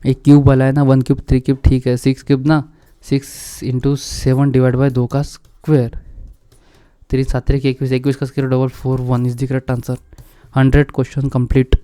एक क्यूब वाला है ना, 1 क्यूब 3 क्यूब ठीक है, 6 क्यूब ना, 6 × 7 डिवाइड बाय 2 का स्क्वायर, 3 7 21 21 का square 441 is the correct answer. 100 question complete.